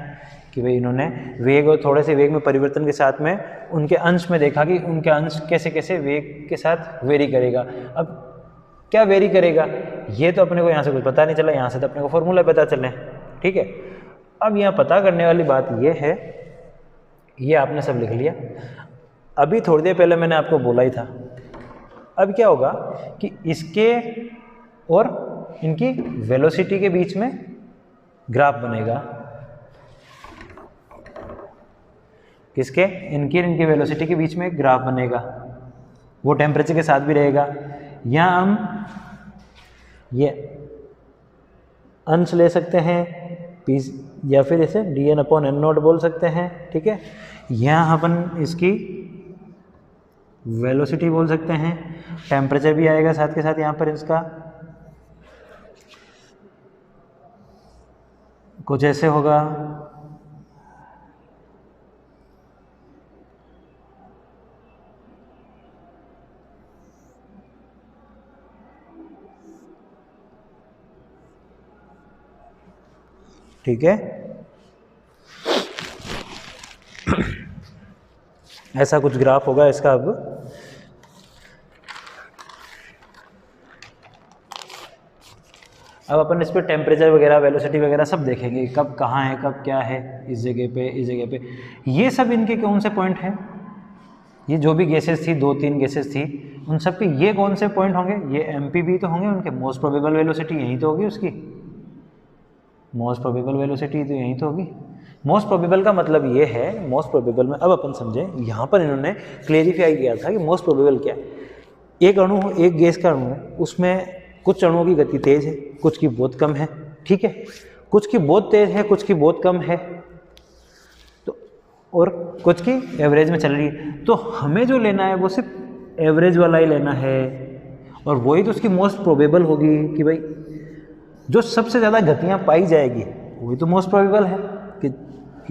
कि भाई इन्होंने वेग और थोड़े से वेग में परिवर्तन के साथ में उनके अंश में देखा कि उनके अंश कैसे कैसे वेग के साथ वेरी करेगा। अब क्या वेरी करेगा ये तो अपने को यहाँ से कुछ पता नहीं चला, यहाँ से तो अपने को फॉर्मूला पता चले, ठीक है। अब यहाँ पता करने वाली बात ये है, ये आपने सब लिख लिया, अभी थोड़ी देर पहले मैंने आपको बोला ही था, अब क्या होगा कि इसके और इनकी वेलोसिटी के बीच में ग्राफ बनेगा, किसके, इनकी इनकी वेलोसिटी के बीच में ग्राफ बनेगा, वो टेम्परेचर के साथ भी रहेगा। यहाँ हम ये अंश ले सकते हैं P, या फिर इसे dn/n0 बोल सकते हैं, ठीक है। यहाँ अपन इसकी वेलोसिटी बोल सकते हैं, टेम्परेचर भी आएगा साथ के साथ यहाँ पर, इसका कुछ ऐसे होगा, ठीक है, ऐसा कुछ ग्राफ होगा इसका। अब अपन इस पर टेम्परेचर वगैरह वेलोसिटी वगैरह सब देखेंगे, कब कहाँ है, कब क्या है, इस जगह पे, इस जगह पे, ये सब इनके कौन से पॉइंट हैं, ये जो भी गैसेस थी, 2-3 गैसेस थी, उन सब के ये कौन से पॉइंट होंगे, ये MP भी तो होंगे उनके, मोस्ट प्रोबेबल वेलोसिटी यहीं तो होगी उसकी, मोस्ट प्रोबेबल वेलोसिटी तो यहीं तो होगी। मोस्ट प्रोबेबल का मतलब ये है, मोस्ट प्रोबेबल में अब अपन समझें, यहाँ पर इन्होंने क्लेरिफाई किया था कि मोस्ट प्रोबेबल क्या है। एक अणु, एक गैस का अणु है, उसमें कुछ अणुओं की गति तेज है, कुछ की बहुत कम है, ठीक है, कुछ की बहुत तेज है, कुछ की बहुत कम है, तो और कुछ की एवरेज में चल रही है। तो हमें जो लेना है वो सिर्फ एवरेज वाला ही लेना है, और वही तो उसकी मोस्ट प्रोबेबल होगी कि भाई जो सबसे ज़्यादा गतियाँ पाई जाएगी वही तो मोस्ट प्रोबेबल है कि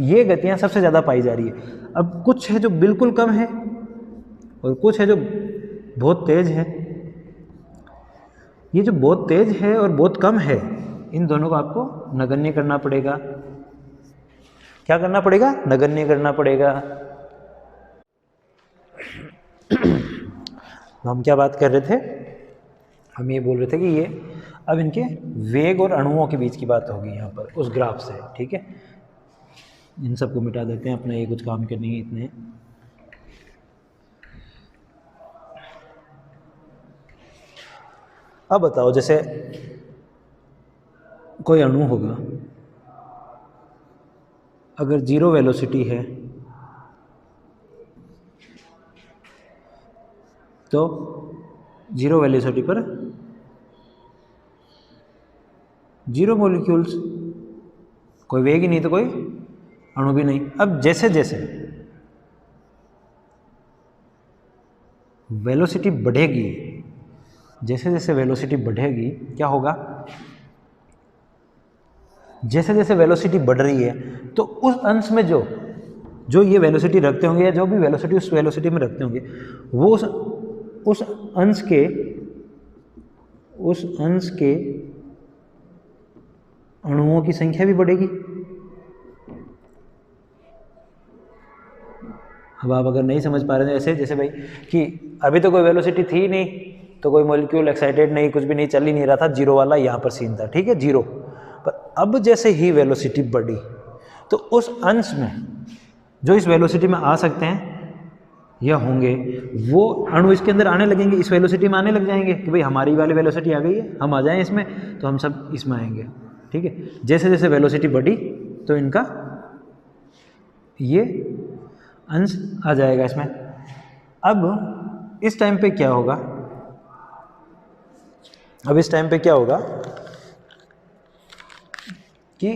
ये गतियाँ सबसे ज़्यादा पाई जा रही है। अब कुछ है जो बिल्कुल कम है और कुछ है जो बहुत तेज है। ये जो बहुत तेज है और बहुत कम है, इन दोनों को आपको नगण्य करना पड़ेगा। क्या करना पड़ेगा? नगण्य करना पड़ेगा। हम क्या बात कर रहे थे? हम ये बोल रहे थे कि ये अब इनके वेग और अणुओं के बीच की बात होगी यहाँ पर उस ग्राफ से, ठीक है। इन सबको मिटा देते हैं, अपना ये कुछ काम के नहीं इतने। अब बताओ, जैसे कोई अणु होगा, अगर जीरो वेलोसिटी है तो जीरो वेलोसिटी पर जीरो मॉलिक्यूल्स, कोई वेग ही नहीं तो कोई अणु भी नहीं। अब जैसे जैसे वेलोसिटी बढ़ेगी, जैसे जैसे वेलोसिटी बढ़ेगी क्या होगा, जैसे जैसे वेलोसिटी बढ़ रही है तो उस अंश में जो ये वेलोसिटी रखते होंगे या जो भी वेलोसिटी उस वेलोसिटी में रखते होंगे, वो उस अंश के अणुओं की संख्या भी बढ़ेगी। अब आप अगर नहीं समझ पा रहे हैं, ऐसे जैसे भाई कि अभी तो कोई वेलोसिटी थी नहीं, तो कोई मॉलिक्यूल एक्साइटेड नहीं, कुछ भी नहीं, चल ही नहीं रहा था, जीरो वाला यहाँ पर सीन था, ठीक है, जीरो। पर अब जैसे ही वेलोसिटी बढ़ी तो उस अंश में जो इस वेलोसिटी में आ सकते हैं या होंगे, वो अणु इसके अंदर आने लगेंगे, इस वेलोसिटी में आने लग जाएंगे कि भाई हमारी वाली वेलोसिटी आ गई है, हम आ जाएं इसमें, तो हम सब इसमें आएंगे, ठीक है। जैसे जैसे वेलोसिटी बढ़ी तो इनका ये अंश आ जाएगा इसमें। अब इस टाइम पे क्या होगा, कि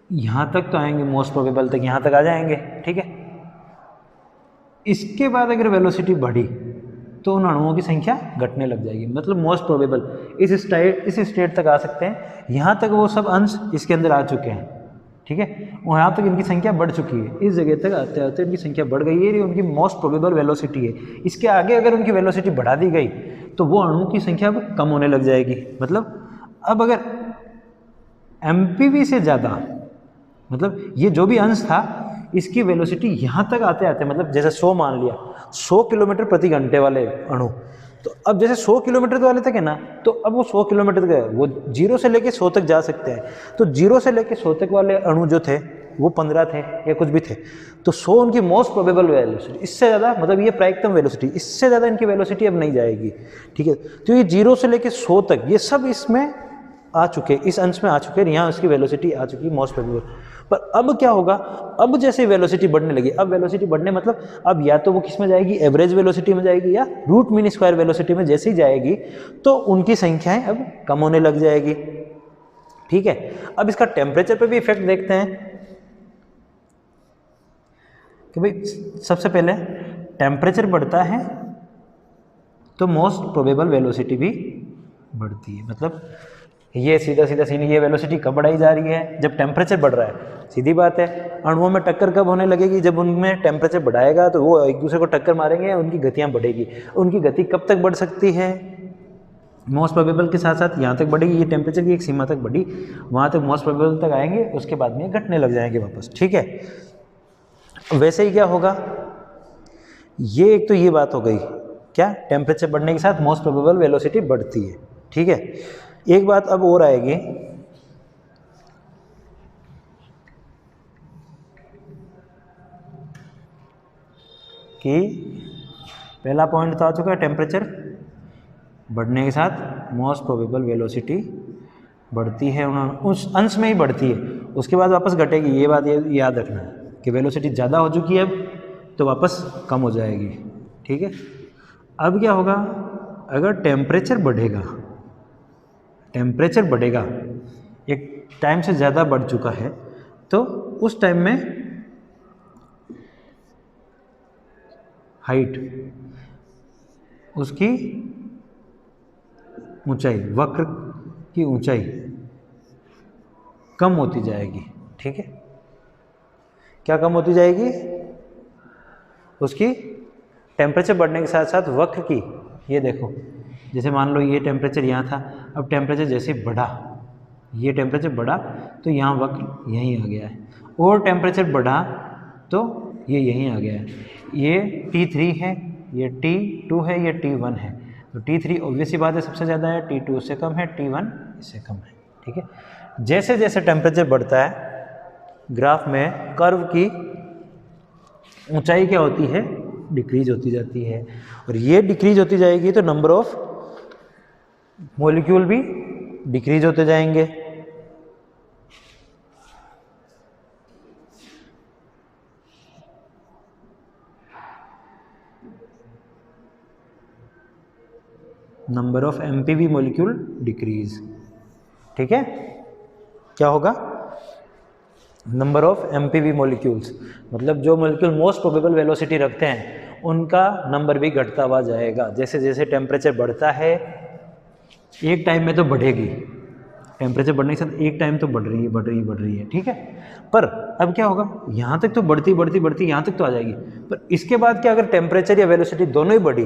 यहाँ तक तो आएंगे, मोस्ट प्रोबेबल तक यहाँ तक आ जाएंगे, ठीक है। इसके बाद अगर वेलोसिटी बढ़ी तो उन अणुओं की संख्या घटने लग जाएगी, मतलब मोस्ट प्रोबेबल इस स्टेट तक आ सकते हैं, यहाँ तक वो सब अंश इसके अंदर आ चुके हैं, ठीक है, वहाँ तक इनकी संख्या बढ़ चुकी है, इस जगह तक आते आते इनकी संख्या बढ़ गई है, ये उनकी मोस्ट प्रोबेबल वेलोसिटी है। इसके आगे अगर उनकी वेलोसिटी बढ़ा दी गई तो वो अणुओं की संख्या अब कम होने लग जाएगी। मतलब अब अगर एमपीवी से ज़्यादा, मतलब ये जो भी अंश था इसकी वेलोसिटी यहाँ तक आते आते, मतलब जैसे 100 मान लिया, 100 किलोमीटर प्रति घंटे वाले अणु, तो अब जैसे 100 किलोमीटर वाले तक है ना, तो अब वो 100 किलोमीटर तक है, वो 0 से लेके 100 तक जा सकते हैं। तो 0 से लेके 100 तक वाले अणु जो थे वो 15 थे या कुछ भी थे, तो 100 उनकी मोस्ट प्रोबेबल वेलोसिटी, इससे ज़्यादा मतलब ये प्रायिकतम वेलोसिटी, इससे ज़्यादा इनकी वेलोसिटी अब नहीं जाएगी, ठीक है। तो ये 0 से लेके 100 तक ये सब इसमें आ चुके, इस अंश में आ चुके, यहाँ उसकी वेलोसिटी आ चुकी मोस्ट प्रोबेबल। पर अब क्या होगा, अब जैसे वेलोसिटी बढ़ने लगी, अब वेलोसिटी बढ़ने मतलब अब या तो वो किस में जाएगी, एवरेज वेलोसिटी में जाएगी या रूट मीन स्क्वायर वेलोसिटी में जैसे ही जाएगी तो उनकी संख्याएं अब कम होने लग जाएगी, ठीक है। अब इसका टेम्परेचर पे भी इफेक्ट देखते हैं कि भाई सबसे पहले टेम्परेचर बढ़ता है तो मोस्ट प्रोबेबल वेलोसिटी भी बढ़ती है। मतलब ये सीधा सीधा सीन, ये वेलोसिटी कब बढ़ाई जा रही है, जब टेम्परेचर बढ़ रहा है। सीधी बात है, अणुओं में टक्कर कब होने लगेगी, जब उनमें टेम्परेचर बढ़ाएगा तो वो एक दूसरे को टक्कर मारेंगे, उनकी गतियाँ बढ़ेगी। उनकी गति कब तक बढ़ सकती है, मोस्ट प्रोबेबल के साथ साथ यहाँ तक बढ़ेगी, ये टेम्परेचर की एक सीमा तक बढ़ी, वहाँ तक मोस्ट प्रोबेबल तक आएंगे, उसके बाद में घटने लग जाएंगे वापस, ठीक है। वैसे ही क्या होगा, ये एक तो ये बात हो गई, क्या टेम्परेचर बढ़ने के साथ मोस्ट प्रोबेबल वेलोसिटी बढ़ती है, ठीक है। एक बात अब और आएगी कि पहला पॉइंट तो आ चुका है, टेम्परेचर बढ़ने के साथ मोस्ट प्रोबेबल वेलोसिटी बढ़ती है, उस अंश में ही बढ़ती है, उसके बाद वापस घटेगी। ये बात याद रखना है कि वेलोसिटी ज़्यादा हो चुकी है अब तो वापस कम हो जाएगी, ठीक है। अब क्या होगा, अगर टेम्परेचर बढ़ेगा, एक टाइम से ज़्यादा बढ़ चुका है, तो उस टाइम में हाइट, उसकी ऊंचाई, वक्र की ऊंचाई कम होती जाएगी, ठीक है। क्या कम होती जाएगी, उसकी टेम्परेचर बढ़ने के साथ साथ वक्र की, ये देखो जैसे मान लो ये टेम्परेचर यहाँ था, अब टेम्परेचर जैसे बढ़ा, ये टेम्परेचर बढ़ा तो यहाँ वक्र यहीं आ गया है, और टेम्परेचर बढ़ा तो ये यहीं आ गया है। ये T3 है, ये T2 है, ये T1 है। तो T3 ऑब्वियस सी बात है सबसे ज़्यादा है, T2 उससे कम है, T1 इससे कम है। ठीक है, जैसे जैसे टेम्परेचर बढ़ता है ग्राफ में कर्व की ऊंचाई क्या होती है, डिक्रीज होती जाती है, और ये डिक्रीज होती जाएगी तो नंबर ऑफ मॉलिक्यूल भी डिक्रीज होते जाएंगे। Number of MPV molecule decrease. ठीक है, क्या होगा, नंबर ऑफ एमपीवी मॉलिक्यूल्स, मतलब जो मॉलिक्यूल मोस्ट प्रोबेबल वेलोसिटी रखते हैं उनका नंबर भी घटता हुआ जाएगा। जैसे जैसे टेम्परेचर बढ़ता है, एक टाइम में तो बढ़ेगी, टेम्परेचर बढ़ने के साथ एक टाइम तो बढ़ रही है। ठीक है, पर अब क्या होगा, यहाँ तक तो बढ़ती यहाँ तक तो आ जाएगी, पर इसके बाद क्या, अगर टेम्परेचर या वेलोसिटी दोनों ही बढ़ी,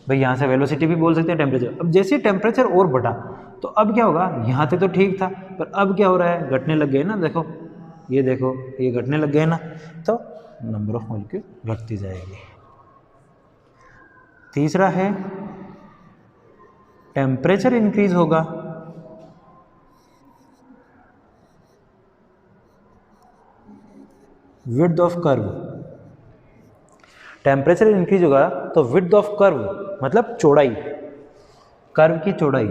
भाई यहाँ से वेलोसिटी भी बोल सकते हैं टेम्परेचर, अब जैसे टेम्परेचर और बढ़ा तो अब क्या होगा, यहाँ तक तो ठीक था, पर अब क्या हो रहा है, घटने लग गए ना, देखो ये घटने लग गए ना, तो नंबर ऑफ मॉलिक्यूल घटती जाएगी। तीसरा है टेम्परेचर इंक्रीज होगा, width of curve, temperature increase होगा तो विड्थ ऑफ कर्व मतलब चौड़ाई, कर्व की चौड़ाई,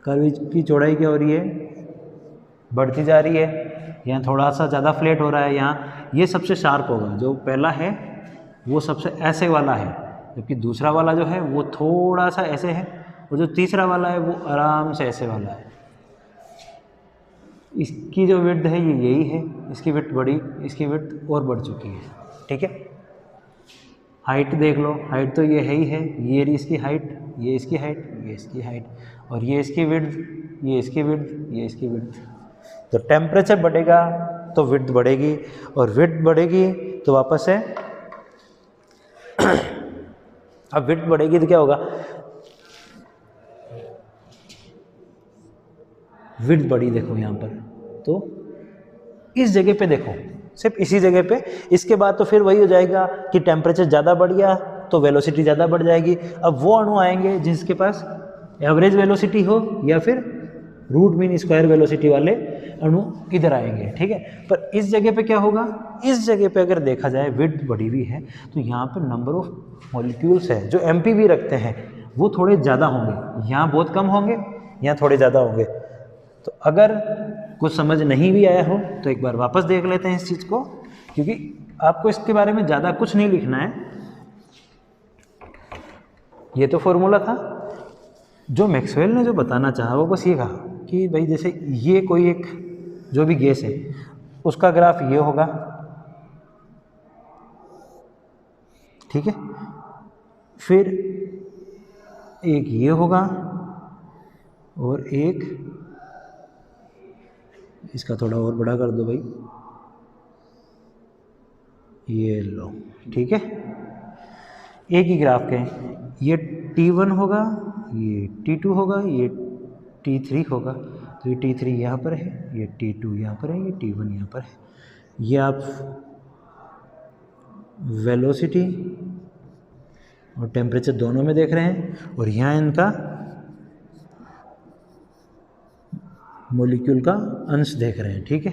कर्व की चौड़ाई क्या हो रही है, बढ़ती जा रही है। यहाँ थोड़ा सा ज़्यादा फ्लैट हो रहा है, यहाँ ये सबसे शार्प होगा, जो पहला है वो सबसे ऐसे वाला है, जबकि दूसरा वाला जो है वो थोड़ा सा ऐसे है, और जो तीसरा वाला है वो आराम से ऐसे वाला है। इसकी जो विड्थ है ये यही है, इसकी विड्थ बढ़ी, इसकी विड्थ और बढ़ चुकी है। ठीक है, हाइट देख लो, हाइट तो ये है ही है, ये इसकी हाइट, ये इसकी हाइट, ये इसकी हाइट, और ये इसकी विड्थ, ये इसकी विड्थ, ये इसकी विड्थ। तो टेम्परेचर बढ़ेगा तो विड्थ बढ़ेगी, और विड्थ बढ़ेगी तो वापस से अब विड्थ बढ़ेगी तो क्या होगा, विड्थ बढ़ी, देखो यहाँ पर, तो इस जगह पे देखो, सिर्फ इसी जगह पे, इसके बाद तो फिर वही हो जाएगा कि टेम्परेचर ज़्यादा बढ़ गया तो वेलोसिटी ज़्यादा बढ़ जाएगी। अब वो अणु आएंगे जिसके पास एवरेज वेलोसिटी हो या फिर रूट मीन स्क्वायर वेलोसिटी वाले अणु इधर आएंगे। ठीक है, पर इस जगह पे क्या होगा, इस जगह पे अगर देखा जाए विड्थ बढ़ी हुई है तो यहाँ पर नंबर ऑफ मॉलिक्यूल्स है जो एमपीवी रखते हैं वो थोड़े ज़्यादा होंगे, यहाँ बहुत कम होंगे, यहाँ थोड़े ज़्यादा होंगे। तो अगर कुछ समझ नहीं भी आया हो तो एक बार वापस देख लेते हैं इस चीज़ को, क्योंकि आपको इसके बारे में ज़्यादा कुछ नहीं लिखना है। ये तो फॉर्मूला था, जो मैक्सवेल ने जो बताना चाहा वो बस ये कहा कि भाई जैसे ये कोई एक जो भी गैस है उसका ग्राफ ये होगा, ठीक है, फिर एक ये होगा और एक इसका थोड़ा और बड़ा कर दो भाई, ये लो, ठीक है, एक ही ग्राफ के, ये T1 होगा, ये T2 होगा, ये T3 होगा, तो ये T3 यहाँ पर है, ये T2 यहाँ पर है, ये T1 यहाँ पर है। ये आप वेलोसिटी और टेम्परेचर दोनों में देख रहे हैं, और यहाँ इनका मॉलिक्यूल का अंश देख रहे हैं। ठीक है,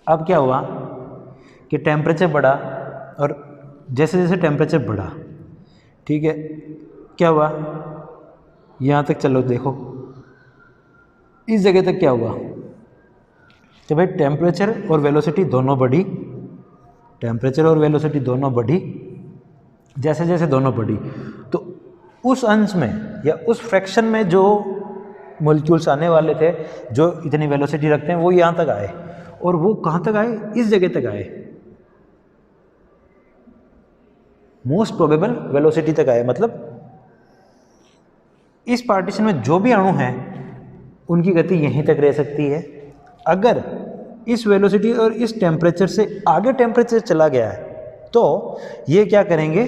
अब क्या हुआ कि टेम्परेचर बढ़ा, और जैसे जैसे टेम्परेचर बढ़ा, ठीक है, क्या हुआ, यहाँ तक चलो देखो, इस जगह तक क्या हुआ कि भाई टेम्परेचर और वेलोसिटी दोनों बढ़ी, टेम्परेचर और वेलोसिटी दोनों बढ़ी। जैसे जैसे दोनों बढ़ी तो उस अंश में या उस फ्रैक्शन में जो मॉलिक्यूल्स आने वाले थे जो इतनी वेलोसिटी रखते हैं वो यहाँ तक आए, और वो कहाँ तक आए, इस जगह तक आए, मोस्ट प्रोबेबल वेलोसिटी तक आए। मतलब इस पार्टीशन में जो भी अणु हैं उनकी गति यहीं तक रह सकती है। अगर इस वेलोसिटी और इस टेम्परेचर से आगे टेम्परेचर चला गया है तो ये क्या करेंगे,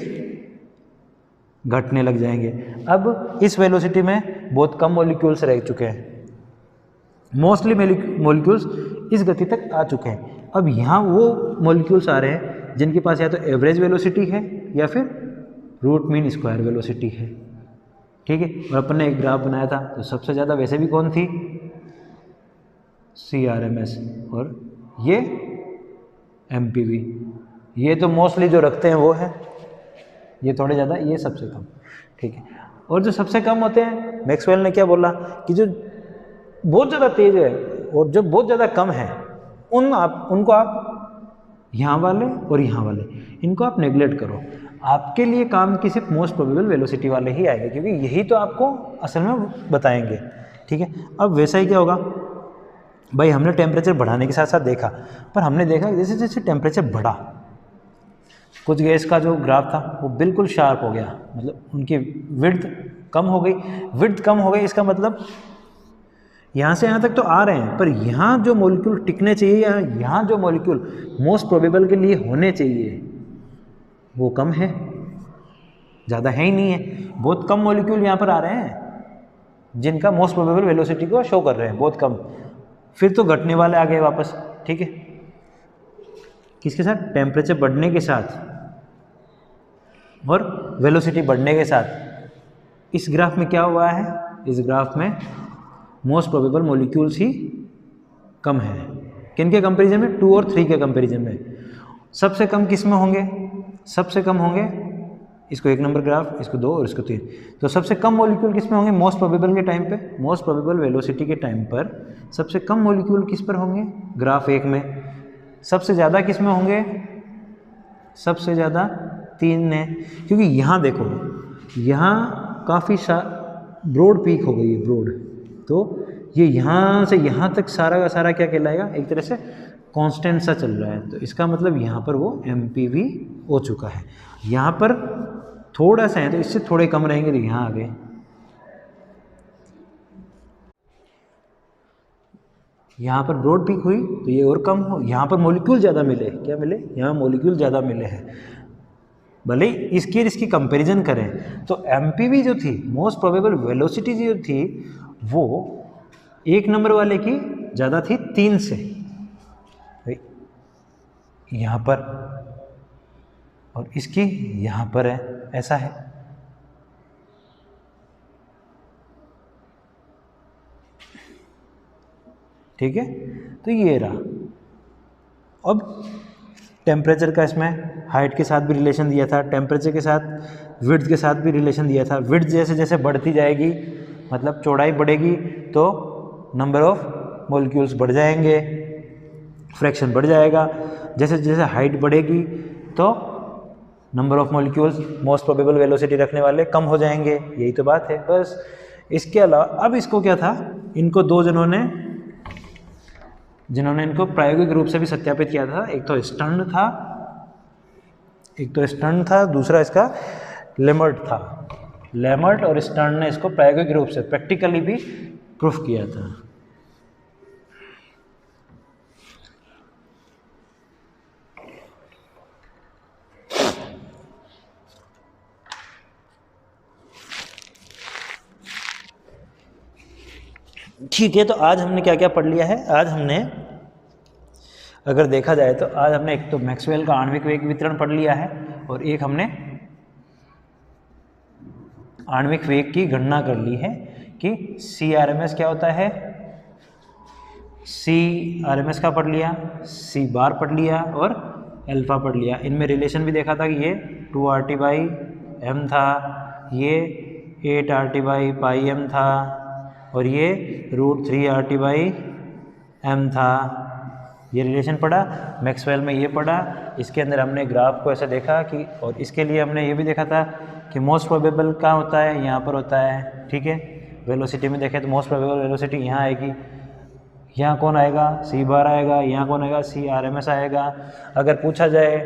घटने लग जाएंगे। अब इस वेलोसिटी में बहुत कम मॉलिक्यूल्स रह चुके हैं, मोस्टली मॉलिक्यूल्स इस गति तक आ चुके हैं। अब यहाँ वो मॉलिक्यूल्स आ रहे हैं जिनके पास या तो एवरेज वेलोसिटी है या फिर रूट मीन स्क्वायर वेलोसिटी है। ठीक है, और अपन ने एक ग्राफ बनाया था, तो सबसे ज़्यादा वैसे भी कौन थी, CRMS, और ये MPV। ये तो मोस्टली जो रखते हैं वो है, ये थोड़े ज़्यादा, ये सबसे कम। ठीक है, और जो सबसे कम होते हैं, मैक्सवेल ने क्या बोला कि जो बहुत ज़्यादा तेज है और जो बहुत ज़्यादा कम है, उनको आप यहाँ वाले और यहाँ वाले, इनको आप नेगलेक्ट करो। आपके लिए काम की सिर्फ मोस्ट प्रोबेबल वेलोसिटी वाले ही आएंगे, क्योंकि यही तो आपको असल में बताएंगे। ठीक है, अब वैसा ही क्या होगा भाई, हमने टेम्परेचर बढ़ाने के साथ साथ देखा, पर हमने देखा कि जैसे जैसे टेम्परेचर बढ़ा, कुछ गैस का जो ग्राफ था वो बिल्कुल शार्प हो गया, मतलब उनकी विड्थ कम हो गई। विड्थ कम हो गई इसका मतलब यहाँ से यहाँ तक तो आ रहे हैं, पर यहाँ जो मॉलिक्यूल टिकने चाहिए या यहाँ जो मॉलिक्यूल मोस्ट प्रोबेबल के लिए होने चाहिए वो कम है, ज़्यादा है ही नहीं है। बहुत कम मॉलिक्यूल यहाँ पर आ रहे हैं जिनका मोस्ट प्रोबेबल वेलोसिटी को शो कर रहे हैं, बहुत कम। फिर तो घटने वाले आ गए वापस। ठीक है, किसके साथ, टेम्परेचर बढ़ने के साथ और वेलोसिटी बढ़ने के साथ। इस ग्राफ में क्या हुआ है, इस ग्राफ में मोस्ट प्रोबेबल मॉलिक्यूल्स ही कम है। किन के कंपैरिजन में, 2 और 3 के कंपैरिजन में। सबसे कम किस में होंगे, सबसे कम होंगे, इसको 1 नंबर ग्राफ, इसको 2 और इसको 3। तो सबसे कम मॉलिक्यूल किस में होंगे, मोस्ट प्रोबेबल के टाइम पे, मोस्ट प्रोबेबल वेलोसिटी के टाइम पर सबसे कम मॉलिक्यूल किस पर होंगे, ग्राफ 1 में। सबसे ज़्यादा किस में होंगे, सबसे ज़्यादा 3 ने, क्योंकि यहाँ देखो, यहाँ काफ़ी ब्रॉड पीक हो गई है, ब्रॉड। तो ये यहाँ से यहाँ तक सारा का सारा क्या कहलाएगा, एक तरह से कांस्टेंट सा चल रहा है। तो इसका मतलब यहाँ पर वो MPV हो चुका है। यहाँ पर थोड़ा सा है तो इससे थोड़े कम रहेंगे, तो यहाँ आ गए। यहाँ पर ब्रॉड पीक हुई तो ये और कम हो, यहाँ पर मॉलिक्यूल ज़्यादा मिले, क्या मिले, यहाँ मॉलिक्यूल ज़्यादा मिले हैं। भले इसकी और इसकी कंपैरिजन करें तो MPV जो थी, मोस्ट प्रोबेबल वेलोसिटी जो थी, वो 1 नंबर वाले की ज़्यादा थी 3 से यहाँ पर, और इसकी यहाँ पर है, ऐसा है। ठीक है, तो ये रहा। अब टेम्परेचर का इसमें हाइट के साथ भी रिलेशन दिया था, टेम्परेचर के साथ विड्थ के साथ भी रिलेशन दिया था। विड्थ जैसे जैसे बढ़ती जाएगी, मतलब चौड़ाई बढ़ेगी, तो नंबर ऑफ मॉलिक्यूल्स बढ़ जाएंगे, फ्रैक्शन बढ़ जाएगा। जैसे जैसे हाइट बढ़ेगी तो number of molecules most probable velocity रखने वाले कम हो जाएंगे। यही तो बात है बस। इसके अलावा अब इसको क्या था, इनको 2 जनों ने, जिन्होंने इनको प्रायोगिक रूप से भी सत्यापित किया था, एक तो स्टर्न था, दूसरा इसका लेमर्ट था। लेमर्ट और स्टर्न ने इसको प्रायोगिक रूप से प्रैक्टिकली भी प्रूफ किया था। ठीक है, तो आज हमने क्या क्या पढ़ लिया है। आज हमने, अगर देखा जाए तो आज हमने एक तो मैक्सवेल का आणविक वेग वितरण पढ़ लिया है, और एक हमने आणविक वेग की गणना कर ली है कि CRMS क्या होता है। CRMS का पढ़ लिया, C बार पढ़ लिया और अल्फा पढ़ लिया। इनमें रिलेशन भी देखा था कि ये 2RT/m था, ये 8RT/m था, और ये √3RT/m था। ये रिलेशन पढ़ा, मैक्सवेल में ये पढ़ा। इसके अंदर हमने ग्राफ को ऐसे देखा कि, और इसके लिए हमने ये भी देखा था कि मोस्ट प्रोबेबल कहाँ होता है, यहाँ पर होता है। ठीक है, वेलोसिटी में देखें तो मोस्ट प्रोबेबल वेलोसिटी यहाँ आएगी। यहाँ कौन आएगा, C बार आएगा। यहाँ कौन आएगा, CRMS आएगा। अगर पूछा जाए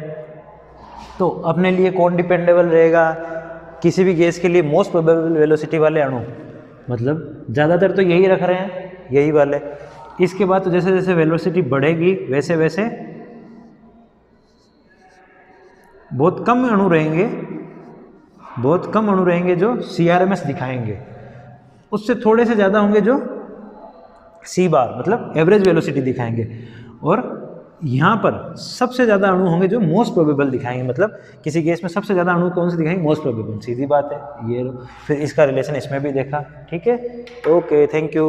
तो अपने लिए कौन डिपेंडेबल रहेगा किसी भी गैस के लिए, मोस्ट प्रोबेबल वेलोसिटी वाले अणु, मतलब ज़्यादातर तो यही रख रहे हैं, यही वाले। इसके बाद तो जैसे जैसे वेलोसिटी बढ़ेगी वैसे वैसे बहुत कम अणु रहेंगे, बहुत कम अणु रहेंगे जो CRMS दिखाएंगे। उससे थोड़े से ज़्यादा होंगे जो C बार, मतलब एवरेज वेलोसिटी दिखाएंगे। और यहाँ पर सबसे ज़्यादा अणु होंगे जो मोस्ट प्रोबेबल दिखाएंगे, मतलब किसी केस में सबसे ज़्यादा अणु कौन से दिखाएंगे, मोस्ट प्रोबेबल, सीधी बात है ये। फिर इसका रिलेशन इसमें भी देखा, ठीक है। Okay, thank you.